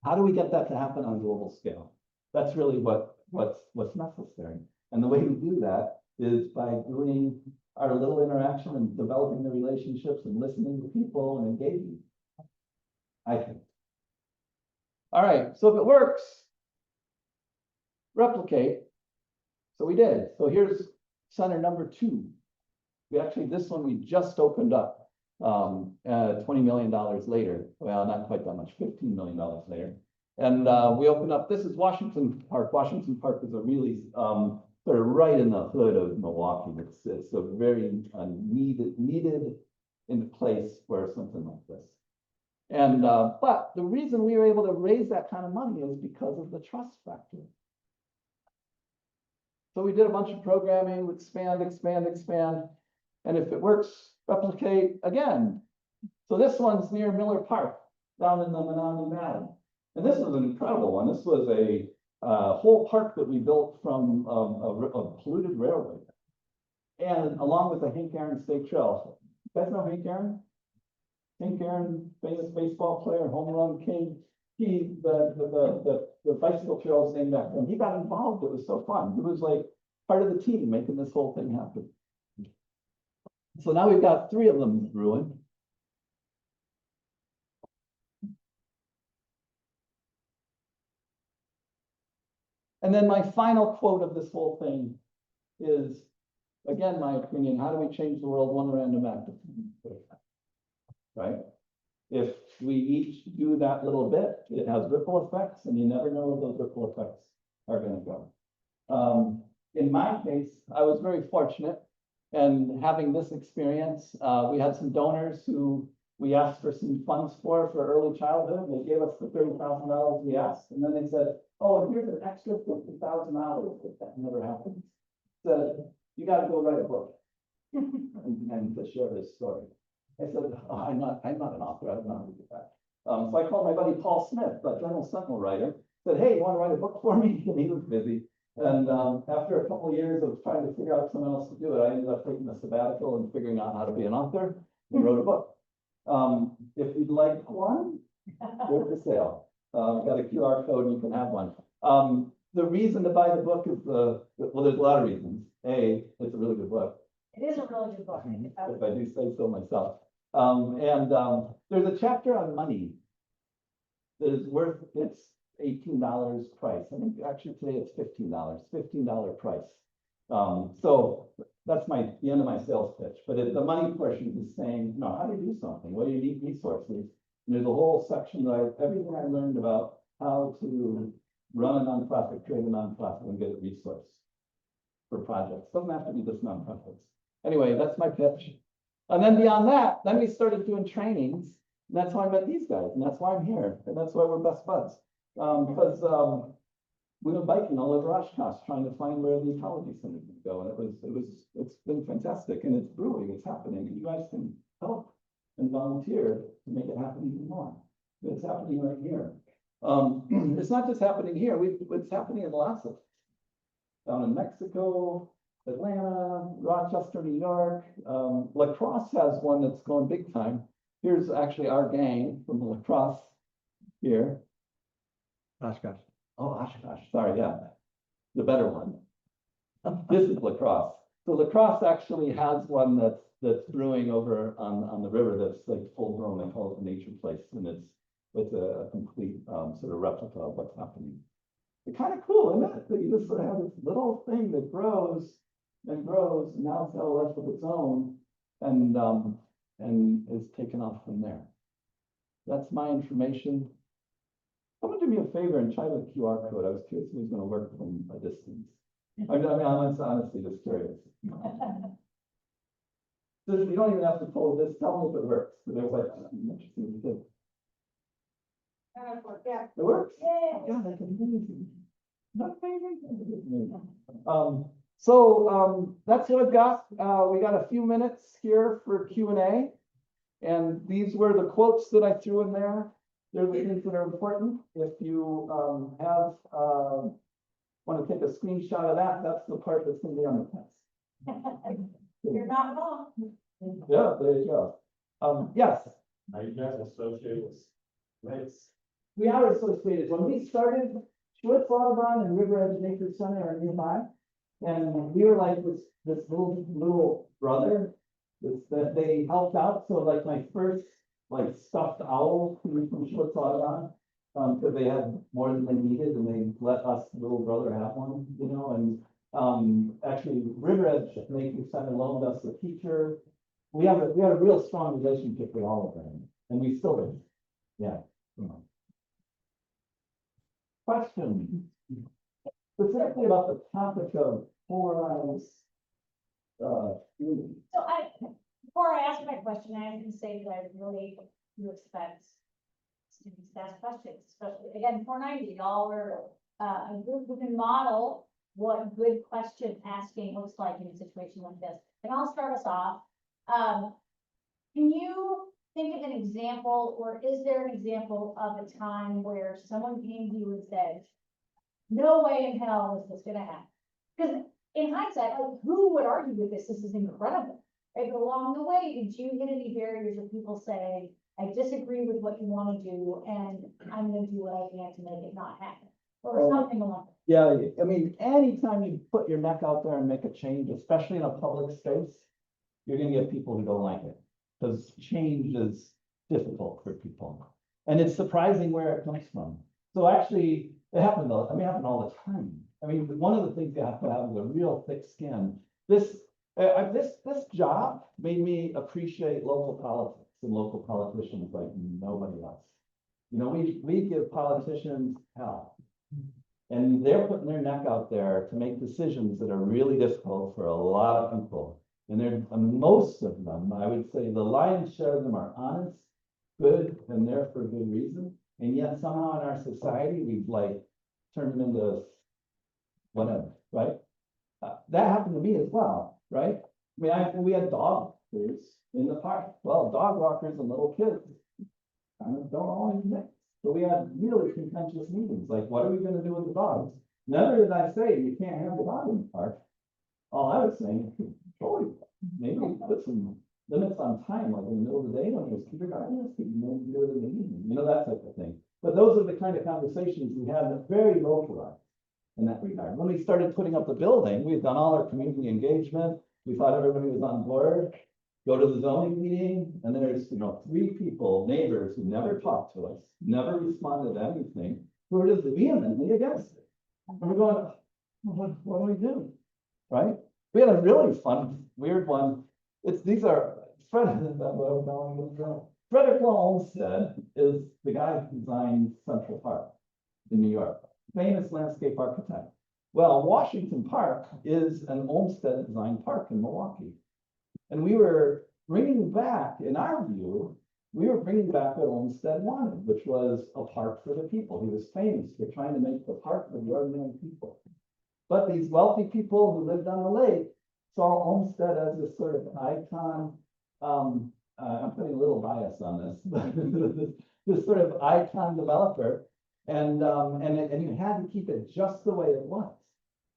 how do we get that to happen on a global scale? That's really what's necessary. And the way we do that is by doing our little interaction and developing the relationships and listening to people and engaging, I think. All right, so if it works, replicate. So we did. So here's center number 2. This one we just opened up $20 million later. Well, not quite that much, $15 million later. And we opened up, this is Washington Park. Washington Park is a really sort of right in the hood of Milwaukee. It's a very needed in place for something like this. And but the reason we were able to raise that kind of money is because of the trust factor. So we did a bunch of programming, expand. And if it works, replicate again. So this one's near Miller Park, down in the Menominee Valley. And this was an incredible one. This was a whole park that we built from a polluted railway. And along with the Hank Aaron State Trail. You guys know Hank Aaron? Hank Aaron, famous baseball player, home run king. The bicycle trail was named after him. He got involved. It was so fun. He was like part of the team making this whole thing happen. So now we've got 3 of them ruined. And then my final quote of this whole thing is, again, my opinion, how do we change the world one random act of right? If we each do that little bit, it has ripple effects, and you never know where those ripple effects are going to go. In my case, I was very fortunate, and having this experience, we had some donors who we asked for some funds for early childhood. They gave us the $30,000 we asked, and then they said, "Oh, and here's an extra $50,000 if that never happens." So you got to go write a book and to share this story. I said, "Oh, I'm not an author. I don't know how to do that." So I called my buddy Paul Smith, the Journal Sentinel writer, said, "Hey, you want to write a book for me?" And he was busy. And after a couple of years of trying to figure out someone else to do it, I ended up taking a sabbatical and figuring out how to be an author and wrote a book. If you'd like one, they're for sale. Got a QR code, you can have one. The reason to buy the book is well, there's a lot of reasons. A, it's a really good book, It is a really good book. if I do say so myself. There's a chapter on money that is worth its $18 price. I think actually today it's $15 price. So that's the end of my sales pitch. But the money portion is saying, no, how do you do something? What do you need resources? And there's a whole section that everything I learned about how to run a nonprofit, create a nonprofit, and get a resource for projects. Doesn't have to be just nonprofits. Anyway, that's my pitch. And then beyond that, then we started doing trainings. And that's how I met these guys. And that's why I'm here. And that's why we're best buds. Because we were biking all over Oshkosh trying to find where the ecology center could go. And it's been fantastic. And it's brewing, it's happening. And you guys can help and volunteer to make it happen even more. It's happening right here. It's not just happening here. It's happening in lots of down in Mexico, Atlanta, Rochester, New York. La Crosse has one that's going big time. Here's actually our gang from La Crosse here. Oshkosh. Oh, Oshkosh, sorry, yeah, the better one. This is La Crosse. So La Crosse actually has one that's brewing over on the river that's like full grown. They call it a nature place, and it's a complete sort of replica of what's happening. It's kind of cool, isn't it? That you just sort of have this little thing that grows and grows, and now it's got a life of its own, and is taken off from there. That's my information. Someone do me a favor and try the QR code. I was curious if it was going to work from a distance. I mean, I'm honestly just curious. You don't even have to pull this. Tell me if it works. But there's like interesting thing. Yeah. It works. Yay. Yeah, that's amazing. Not amazing. So that's what I've got. We got a few minutes here for Q&A. And these were the quotes that I threw in there. They're the things that are important. If you want to take a screenshot of that, that's the part that's going to be on the test. You're not wrong. Yeah, there you go. Yes. Are you guys associated with lakes? We are associated. When we started, Schwitz Audubon and River Edge Nature Center are nearby. And we were like this little brother that they helped out. So like my first like stuffed owl came from Schwitz Audubon, because they had more than they needed and they let us little brother have one, you know, and actually River Edge Nature Center loaned us a teacher. We had a real strong relationship with all of them, and we still do. Yeah. Question specifically about the topic of polarized community. So before I ask my question, I have to say that I really do expect students to ask questions, especially, again, 490, y'all are a group who can model what good question asking looks like in a situation like this. And I'll start us off. Can you think of an example, or is there an example of a time where someone came to you and said, no way in hell is this gonna happen? Because in hindsight, like, who would argue with this? This is incredible. Right? But along the way, did you hit any barriers of people saying, I disagree with what you want to do, and I'm gonna do what I can to make it not happen, or Well, something along. Yeah, I mean, anytime you put your neck out there and make a change, especially in a public space, you're gonna get people who don't like it. Because change is difficult for people. And it's surprising where it comes from. So actually, it happens, it happens all the time. I mean, one of the things you have to have is a real thick skin. This job made me appreciate local politics and local politicians like nobody else. You know, we give politicians hell. And they're putting their neck out there to make decisions that are really difficult for a lot of people. And most of them, I would say the lion's share of them are honest, good, and there for good reason. And yet somehow in our society, we've like turned them into whatever, right? That happened to me as well, right? I mean, we had dog walkers in the park. Well, dog walkers and little kids kind of don't always mix. So we had really contentious meetings, like, what are we gonna do with the dogs? Never did I say you can't have the dog in the park. All I was saying, control it. Maybe put some limits on time, like in the middle of the day when there's kindergartners, you know, do it in the evening, you know, that type of thing. But those are the kind of conversations we had that very localized in that regard. When we started putting up the building, we've done all our community engagement. We thought everybody was on board. Go to the zoning meeting, and there's, you know, 3 people, neighbors who never talked to us, never responded to anything, who are just vehemently against it. And we're going, what do we do? Right? We had a really fun, weird one. These are, Frederick Law Olmsted is the guy who designed Central Park in New York, famous landscape architect. Well, Washington Park is an Olmsted designed park in Milwaukee. And we were bringing back, in our view, we were bringing back what Olmsted wanted, which was a park for the people. He was famous for trying to make the park for the ordinary people. But these wealthy people who lived on the lake saw Olmsted as this sort of icon. I'm putting a little bias on this, but this sort of icon developer. And you had to keep it just the way it was.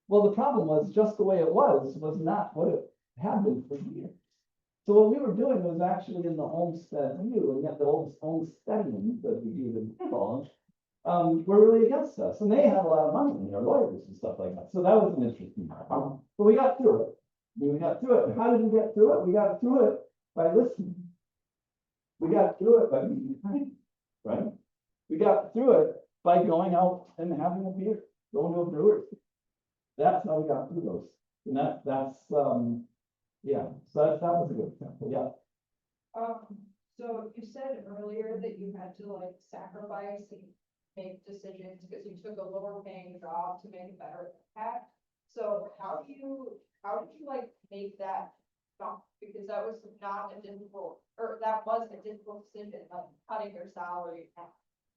Well, the problem was just the way it was not what it had been for years. So what we were doing was actually in the Olmsted view, and yet the Olmstedians, that we even call them, were really against us. And they had a lot of money, and their lawyers and stuff like that. So that was an interesting part. But we got through it. We got through it. How did we get through it? We got through it by listening. We got through it by being kind, right? We got through it by going out and having a beer, going to a brewery. That's how we got through those. And that's yeah, so that was a good example, yeah. So you said earlier that you had to like sacrifice and make decisions because you took a lower paying job to make a better impact. So how did you like make that jump? Because that was not a difficult, or that was a difficult decision, like cutting your salary.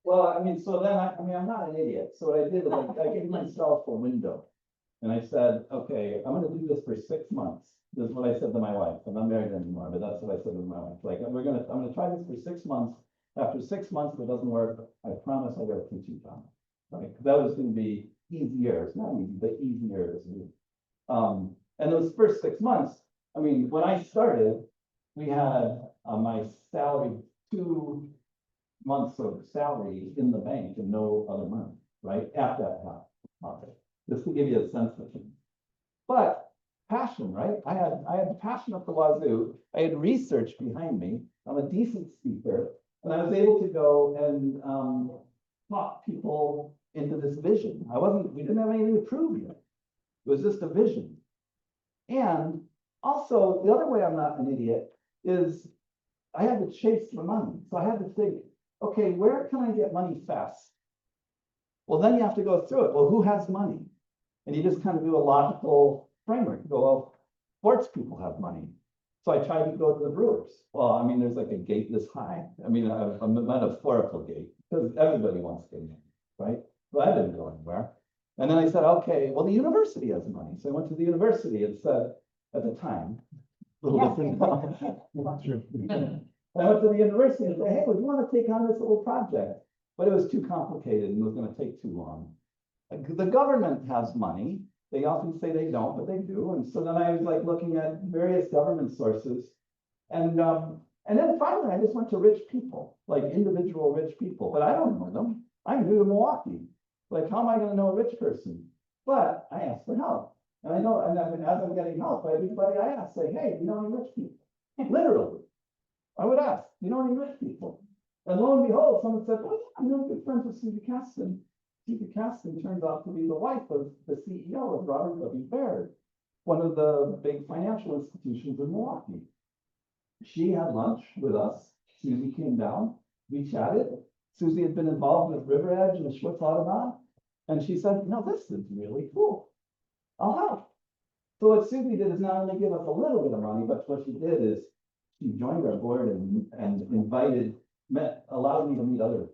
Well, I mean, so then I'm not an idiot. So what I did is I gave myself a window. And I said, okay, I'm gonna do this for 6 months. This is what I said to my wife. I'm not married anymore, but that's what I said to my wife. Like, I'm gonna try this for 6 months. After 6 months, if it doesn't work, I promise I'll get a teaching job. Right? That was gonna be easier. It's not easy, but easier to do. And those first 6 months, I mean, when I started, we had my salary, 2 months of salary in the bank and no other money, right? At that time. Just to give you a sense of it. But passion, right? I had passion up the wazoo. I had research behind me. I'm a decent speaker, and I was able to go and talk people into this vision. We didn't have anything to prove yet. It was just a vision. And also, the other way I'm not an idiot is I had to chase the money. So I had to think, okay, where can I get money fast? Well, then you have to go through it. Well, who has money? And you just kind of do a logical framework. You go, well, sports people have money. So I tried to go to the Brewers. Well, I mean, there's like a gate this high. I mean, a metaphorical gate, because everybody wants to get money, right? So I didn't go anywhere. And then I said, okay, well, the university has money. So I went to the university and said, at the time, a little different now. Not true. And I went to the university and said, hey, would you want to take on this little project? But it was too complicated and it was going to take too long. The government has money. They often say they don't, but they do. And so then I was like looking at various government sources. And And then finally, I just went to rich people, like individual rich people, but I don't know them. I'm new to Milwaukee. Like, how am I gonna know a rich person? But I asked for help. And I know, and then as I'm getting help, everybody I ask, say, hey, you know any rich people? Literally. I would ask, you know any rich people? And lo and behold, someone said, oh, yeah, I'm really good friends with Susie Kasten. Susie Kasten turns out to be the wife of the CEO of Robert W. Baird, one of the big financial institutions in Milwaukee. She had lunch with us. Susie came down. We chatted. Susie had been involved with River Edge and the Schwitz Audubon. And she said, no, this is really cool. I'll help. So what Susie did is not only give us a little bit of money, but what she did is she joined our board and allowed me to meet others.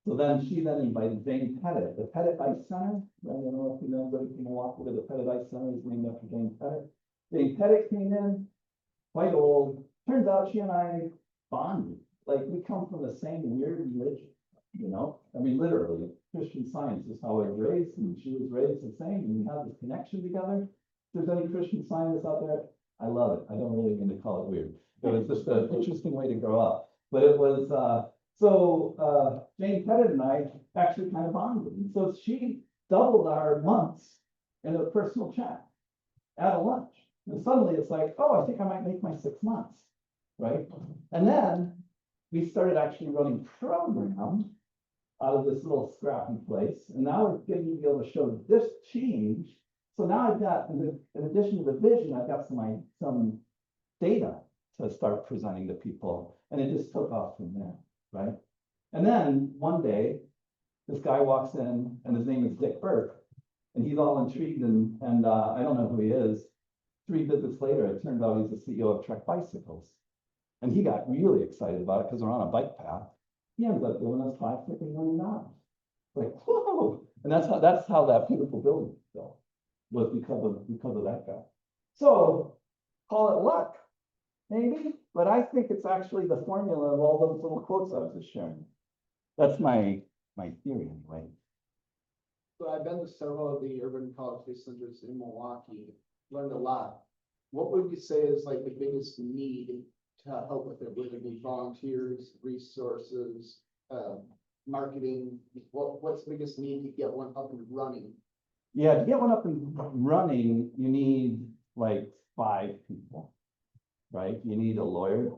So then she invited Jane Pettit, the Pettit Ice Center. I don't know if you know anybody from Milwaukee, but the Pettit Ice Center is named after Jane Pettit. Jane Pettit came in, quite old. Turns out she and I bonded. Like, we come from the same weird religion, you know? I mean, literally, Christian Science is how I was raised, and she was raised the same, and we have this connection together. If there's any Christian Scientists out there, I love it. I don't really mean to call it weird. It was just an interesting way to grow up. But it was, Jane Pettit and I actually kind of bonded. And so she doubled our months in a personal chat at a lunch. And suddenly it's like, oh, I think I might make my 6 months, right? And then we started actually running programs out of this little scrappy place. And now we're getting to be able to show this change. So now I've got, in addition to the vision, I've got some data to start presenting to people. And it just took off from there, right? And then one day, this guy walks in, and his name is Dick Burke, and he's all intrigued, and I don't know who he is. 3 visits later, it turned out he's the CEO of Trek Bicycles. And he got really excited about it because we're on a bike path. He ends up giving us $5 million. Like, whoa! And that's how that beautiful building was built, was because of that guy. So call it luck, maybe, but I think it's actually the formula of all those little quotes I was just sharing. That's my theory anyway. So I've been to several of the urban ecology centers in Milwaukee, learned a lot. What would you say is like the biggest need to help with it? Would it be volunteers, resources, marketing? What's the biggest need to get one up and running? Yeah, to get one up and running, you need like 5 people, right? You need a lawyer,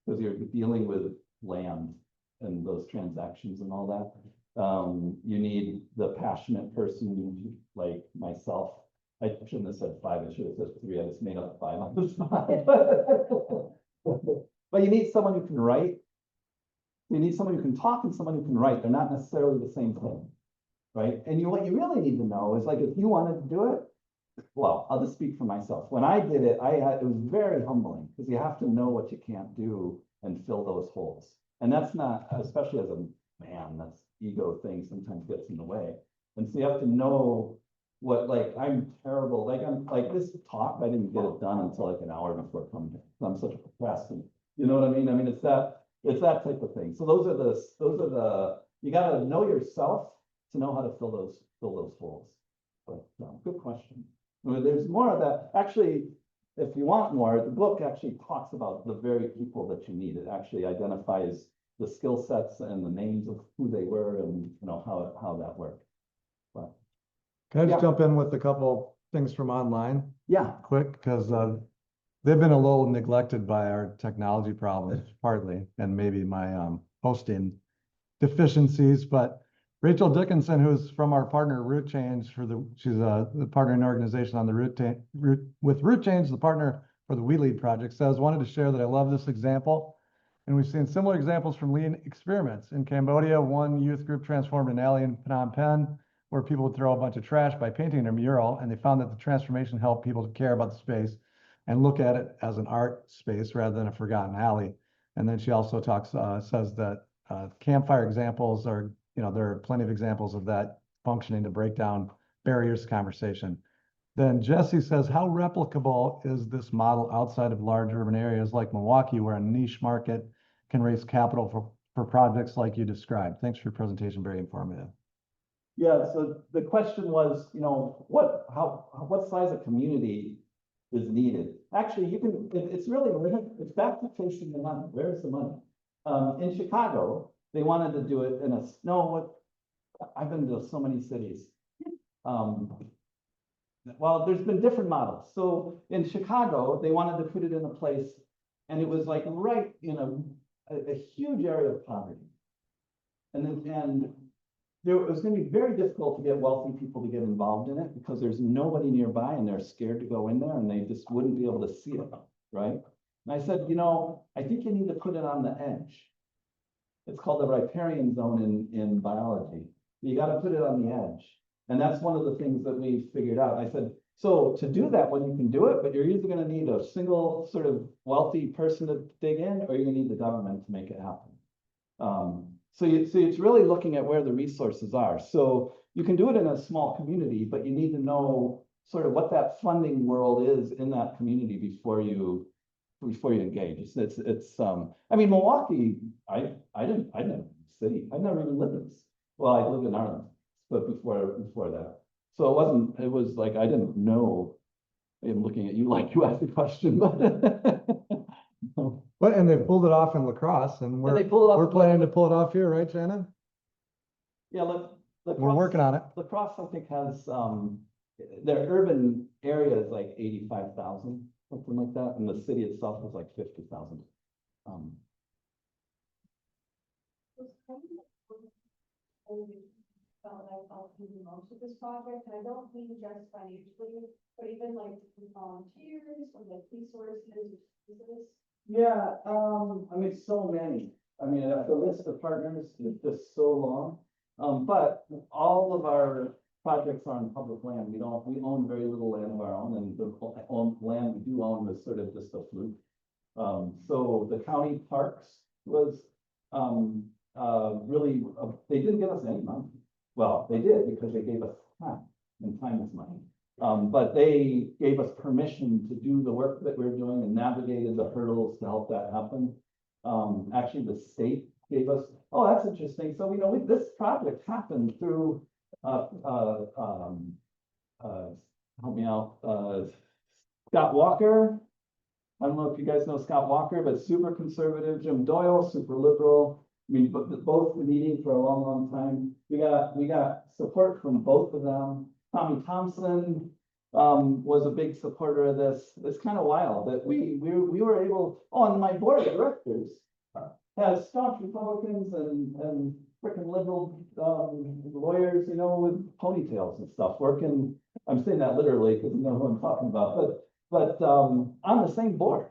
because you're dealing with land and those transactions and all that. You need the passionate person like myself. I shouldn't have said 5, I should have said 3. I just made up 5 on the spot. But you need someone who can write. You need someone who can talk and someone who can write. They're not necessarily the same thing, right? And what you really need to know is, like, if you wanted to do it, well, I'll just speak for myself. When I did it, it was very humbling, because you have to know what you can't do and fill those holes. And that's not, especially as a man, that's ego thing sometimes gets in the way. And so you have to know what, like, I'm terrible. Like, I'm like, this talk, I didn't get it done until like an hour before coming here. I'm such a procrastinator. You know what I mean? I mean, it's that type of thing. So those are the, you gotta know yourself to know how to fill those holes. But good question. I mean, there's more of that. Actually, if you want more, the book actually talks about the very people that you need. It actually identifies the skill sets and the names of who they were, and you know how that worked. But Can I just Yeah. jump in with a couple things from online, yeah, quick, because they've been a little neglected by our technology problems, partly, and maybe my hosting deficiencies. But Rachel Dickinson, who's from our partner Root Change, she's the partner in organization on the Root Change, the partner for the We Lead project, says, wanted to share that I love this example. And we've seen similar examples from lean experiments. In Cambodia, one youth group transformed an alley in Phnom Penh where people would throw a bunch of trash by painting a mural, and they found that the transformation helped people to care about the space and look at it as an art space rather than a forgotten alley. And then she also says that campfire examples are, there are plenty of examples of that functioning to break down barriers to conversation. Then Jesse says, how replicable is this model outside of large urban areas like Milwaukee, where a niche market can raise capital for projects like you described? Thanks for your presentation, very informative. Yeah, so the question was, what size of community is needed. Actually, you can, it's really, it's back to chasing the money. Where's the money? In Chicago, they wanted to do it in a, no, what, I've been to so many cities. Well, there's been different models. So in Chicago, they wanted to put it in a place, and it was like right in a huge area of poverty. And there, it was gonna be very difficult to get wealthy people to get involved in it because there's nobody nearby and they're scared to go in there and they just wouldn't be able to see it, right? And I said, you know, I think you need to put it on the edge. It's called the riparian zone in biology. You gotta put it on the edge. And that's one of the things that we figured out. I said, so to do that, well, you can do it, but you're either gonna need a single sort of wealthy person to dig in, or you're gonna need the government to make it happen. So it's really looking at where the resources are. So you can do it in a small community, but you need to know sort of what that funding world is in that community before you engage. I mean, Milwaukee, I didn't city. I've never even lived in this. Well, I lived in Ireland, but before that. So it was like, I didn't know. I'm looking at you like you asked the question, but. But, and they pulled it off in lacrosse and They pulled it off. we're planning to pull it off here, right, Shannon? Yeah, look. We're working on it. Lacrosse, I think, has, their urban area is like 85,000, something like that, and the city itself is like 50,000. Felt like I'll do the most of this project, and I don't mean just financially, but even like volunteers or like resources, this. Yeah, I mean, so many. I mean, the list of partners is just so long. But all of our projects are on public land. We own very little land of our own, and the land we do own is sort of just a fluke. So the county parks was really, they didn't give us any money. Well, they did because they gave us time, and time is money. But they gave us permission to do the work that we're doing and navigated the hurdles to help that happen. Actually, the state gave us, oh, that's interesting. So, you know, this project happened through, help me out, Scott Walker. I don't know if you guys know Scott Walker, but super conservative. Jim Doyle, super liberal. I mean, both were meeting for a long, long time. We got support from both of them. Tommy Thompson was a big supporter of this. It's kind of wild that we were able, oh, and my board of directors has staunch Republicans and freaking liberal lawyers, you know, with ponytails and stuff working. I'm saying that literally because you know who I'm talking about, but on the same board.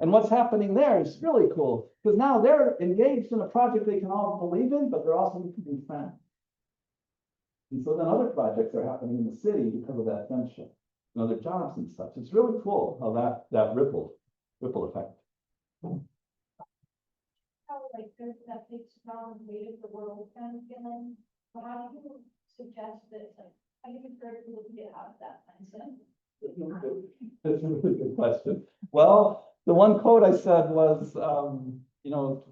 And what's happening there is really cool because now they're engaged in a project they can all believe in, but they're also becoming friends. And so then other projects are happening in the city because of that friendship and other jobs and such. It's really cool how that ripple effect. How like there's that big strong weight of the world kind of feeling. But how do you suggest that, like, how do you encourage people to get out of that mindset? That's a really good question. Well, the one quote I said was, you know,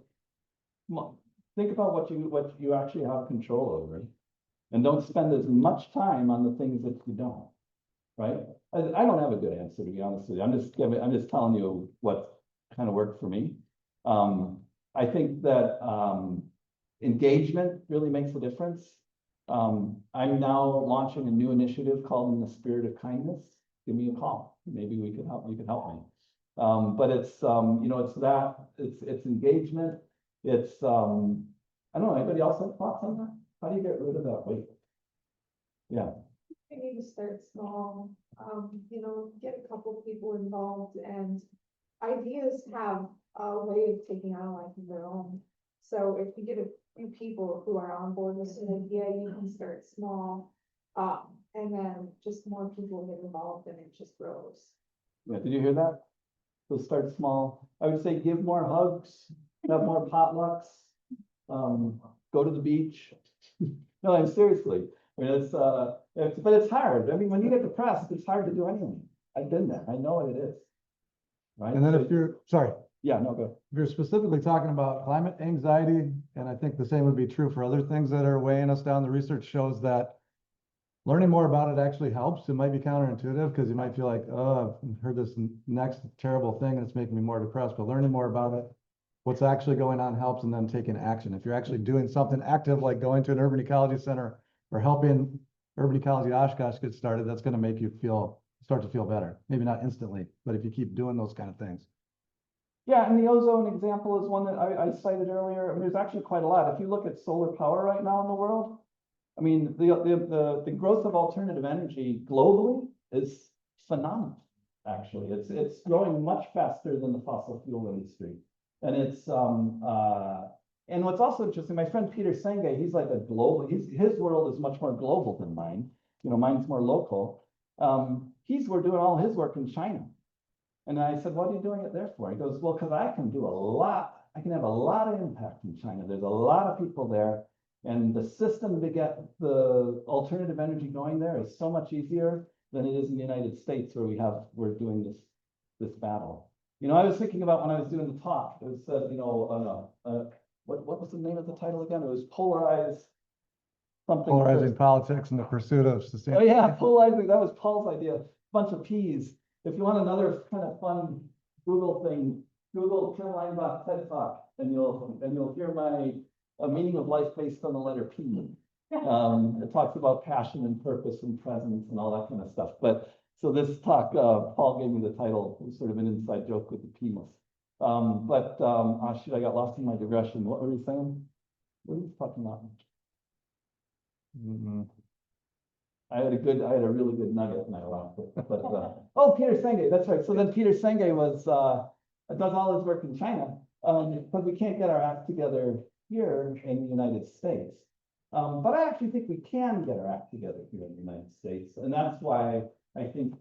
think about what you actually have control over, and don't spend as much time on the things that you don't. Right? I don't have a good answer, to be honest with you. I'm just telling you what kind of worked for me. I think that engagement really makes a difference. I'm now launching a new initiative called In the Spirit of Kindness. Give me a call. Maybe we could help. You could help me. But it's you know, it's engagement. It's I don't know. Anybody else have thoughts on that? How do you get rid of that weight? Yeah. We need to start small, you know, get a couple people involved, and ideas have a way of taking on a life of their own. So if you get a few people who are on board with an idea, you can start small, and then just more people get involved and it just grows. Yeah, did you hear that? So start small. I would say give more hugs, have more potlucks, go to the beach. No, I'm seriously. I mean, but it's hard. I mean, when you get depressed, it's hard to do anything. I've been there. I know what it is. Right. And then if you're, sorry, yeah, no, go. if you're specifically talking about climate anxiety, and I think the same would be true for other things that are weighing us down, the research shows that learning more about it actually helps. It might be counterintuitive because you might feel like, oh, I've heard this next terrible thing and it's making me more depressed, but learning more about it, what's actually going on helps, and then taking action. If you're actually doing something active, like going to an urban ecology center or helping Urban Ecology Oshkosh get started, that's going to make you start to feel better. Maybe not instantly, but if you keep doing those kind of things. Yeah, and the ozone example is one that I cited earlier. I mean, there's actually quite a lot. If you look at solar power right now in the world, I mean, the growth of alternative energy globally is phenomenal, actually. It's growing much faster than the fossil fuel industry. And and what's also interesting, my friend Peter Senge, he's like a global, his world is much more global than mine. You know, mine's more local. We're doing all his work in China. And I said, what are you doing it there for? He goes, well, because I can have a lot of impact in China. There's a lot of people there. And the system to get the alternative energy going there is so much easier than it is in the United States, where we're doing this battle. You know, I was thinking about when I was doing the talk, it was, you know, what was the name of the title again? It was Polarizing politics and the pursuit of sustainability. Oh yeah, polarizing, that was Paul's idea, bunch of P's. If you want another kind of fun Google thing, Google Tim Leinbach TED Talk, and you'll hear a meaning of life based on the letter P. It talks about passion and purpose and presence and all that kind of stuff. But so this talk, Paul gave me the title. It was sort of an inside joke with the P's. Shoot, I got lost in my digression. What were you saying? What are you talking about? I had a really good nugget and I lost it. But oh, Peter Senge, that's right. So then Peter Senge does all his work in China, but we can't get our act together here in the United States. But I actually think we can get our act together here in the United States, and that's why I think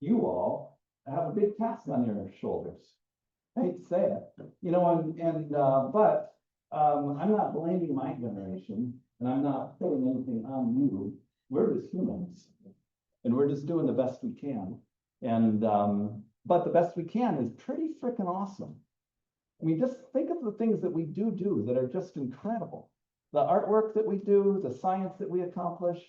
you all have a big task on your shoulders. I hate to say it, you know, but I'm not blaming my generation, and I'm not putting anything on you. We're just humans, and we're just doing the best we can. And but the best we can is pretty freaking awesome. I mean, just think of the things that we do that are just incredible. The artwork that we do, the science that we accomplish.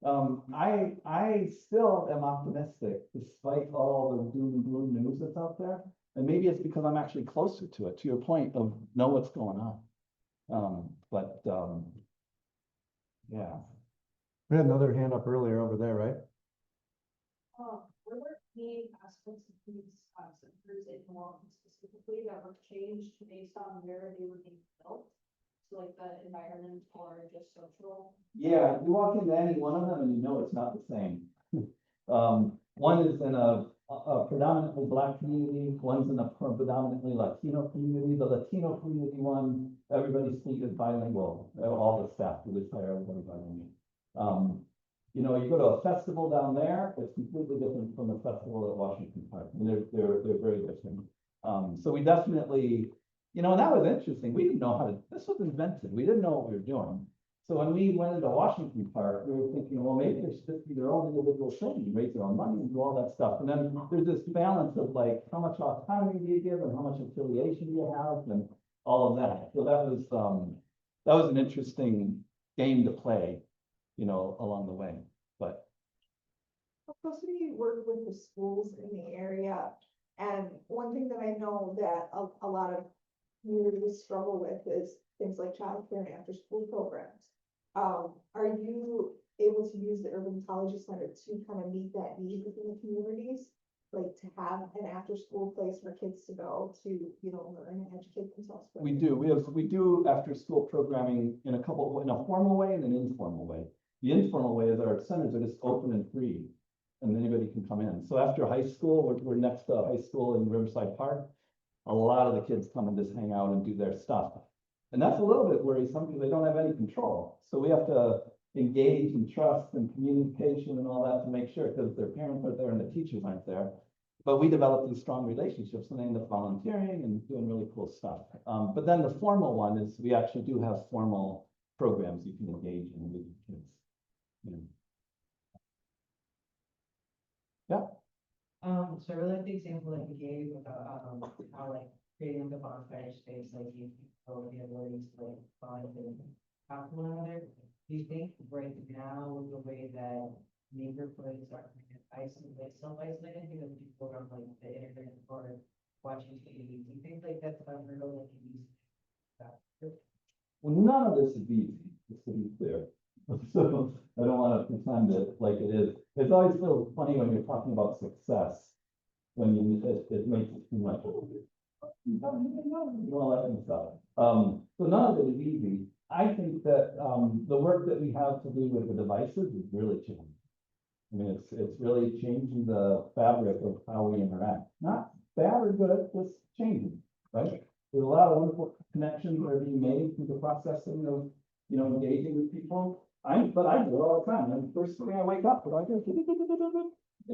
I still am optimistic despite all the doom and gloom news that's out there. And maybe it's because I'm actually closer to it, to your point of know what's going on. Yeah. We had another hand up earlier over there, right? Were there any aspects of these centers in Milwaukee specifically that were changed based on where they were being built? So like the environment or just social? Yeah, you walk into any one of them and you know it's not the same. One is in a predominantly Black community, one's in a predominantly Latino community. The Latino community one, everybody speaks bilingual, all the staff do this hire everybody bilingual. You know, you go to a festival down there, it's completely different from a festival at Washington Park. And they're very different. So we definitely, you know, and that was interesting. We didn't know this was invented. We didn't know what we were doing. So when we went into Washington Park, we were thinking, well, maybe they should just be their own individual thing, raise their own money and do all that stuff. And then there's this balance of like, how much autonomy do you give and how much affiliation do you have and all of that. So that was an interesting game to play, you know, along the way. But Plus, we work with the schools in the area, and one thing that I know that a lot of communities struggle with is things like childcare and after-school programs. Are you able to use the Urban Ecology Center to kind of meet that need within the communities? Like to have an after-school place for kids to go to, you know, learn and educate themselves? we do. We do after-school programming in a formal way and an informal way. The informal way is our centers are just open and free, and anybody can come in. So after high school, we're next to high school in Riverside Park. A lot of the kids come and just hang out and do their stuff. And that's a little bit worrisome because they don't have any control. So we have to engage and trust and communication and all that to make sure, because their parents aren't there and the teachers aren't there. But we develop these strong relationships and they end up volunteering and doing really cool stuff. But then the formal one is we actually do have formal programs you can engage in with your kids. Yeah. So I really like the example that you gave about, how like creating the bonfire space, like you have the ability to like bond and talk to one another. Do you think right now, with the way that neighborhoods are isolated, self-isolated, because people are like the internet or watching TV, do you think like that's unreal, like you Well, none of this is easy, just to be clear. So I don't want to pretend it like it is. It's always so funny when you're talking about success, when it makes it too much. Well, that kind of stuff. So none of it is easy. I think that, the work that we have to do with the devices is really changing. I mean, it's really changing the fabric of how we interact. Not bad or good, just changing, right? There's a lot of wonderful connections that are being made through the processing of, engaging with people. But I do it all the time. And first thing I wake up, what do I do? You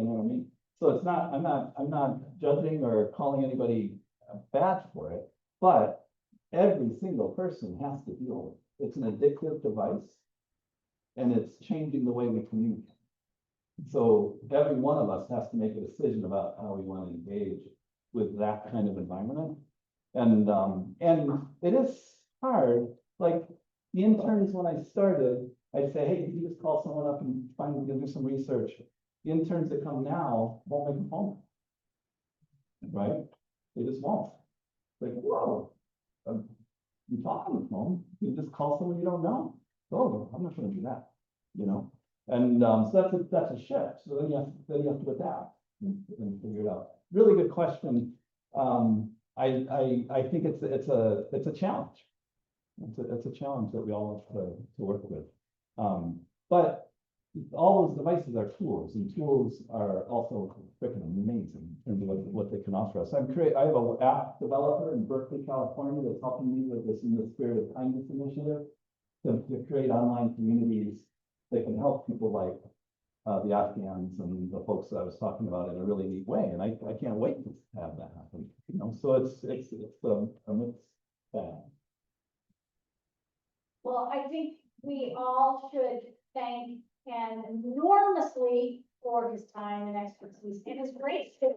know what I mean? So it's not, I'm not judging or calling anybody bad for it, but every single person has to deal with it. It's an addictive device, and it's changing the way we communicate. So every one of us has to make a decision about how we want to engage with that kind of environment. And it is hard, like the interns, when I started, I'd say, hey, you just call someone up and find we can do some research. The interns that come now won't make a phone, right? They just won't. Like, whoa, you talk on the phone, you just call someone you don't know. Oh, I'm not gonna do that, And so that's a shift. So then you have to adapt and figure it out. Really good question. I think it's a challenge. It's a challenge that we all have to work with. But all those devices are tools, and tools are also freaking amazing in terms of what they can offer us. I have an app developer in Berkeley, California, that's helping me with this in the Spirit of Kindness initiative to create online communities that can help people like the Afghans and the folks that I was talking about in a really neat way. And I can't wait to have that happen. So it's a mixed bag. Well, I think we all should thank Ken enormously for his time and expertise and his great spirit.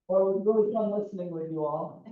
Well, it was really fun listening with you all.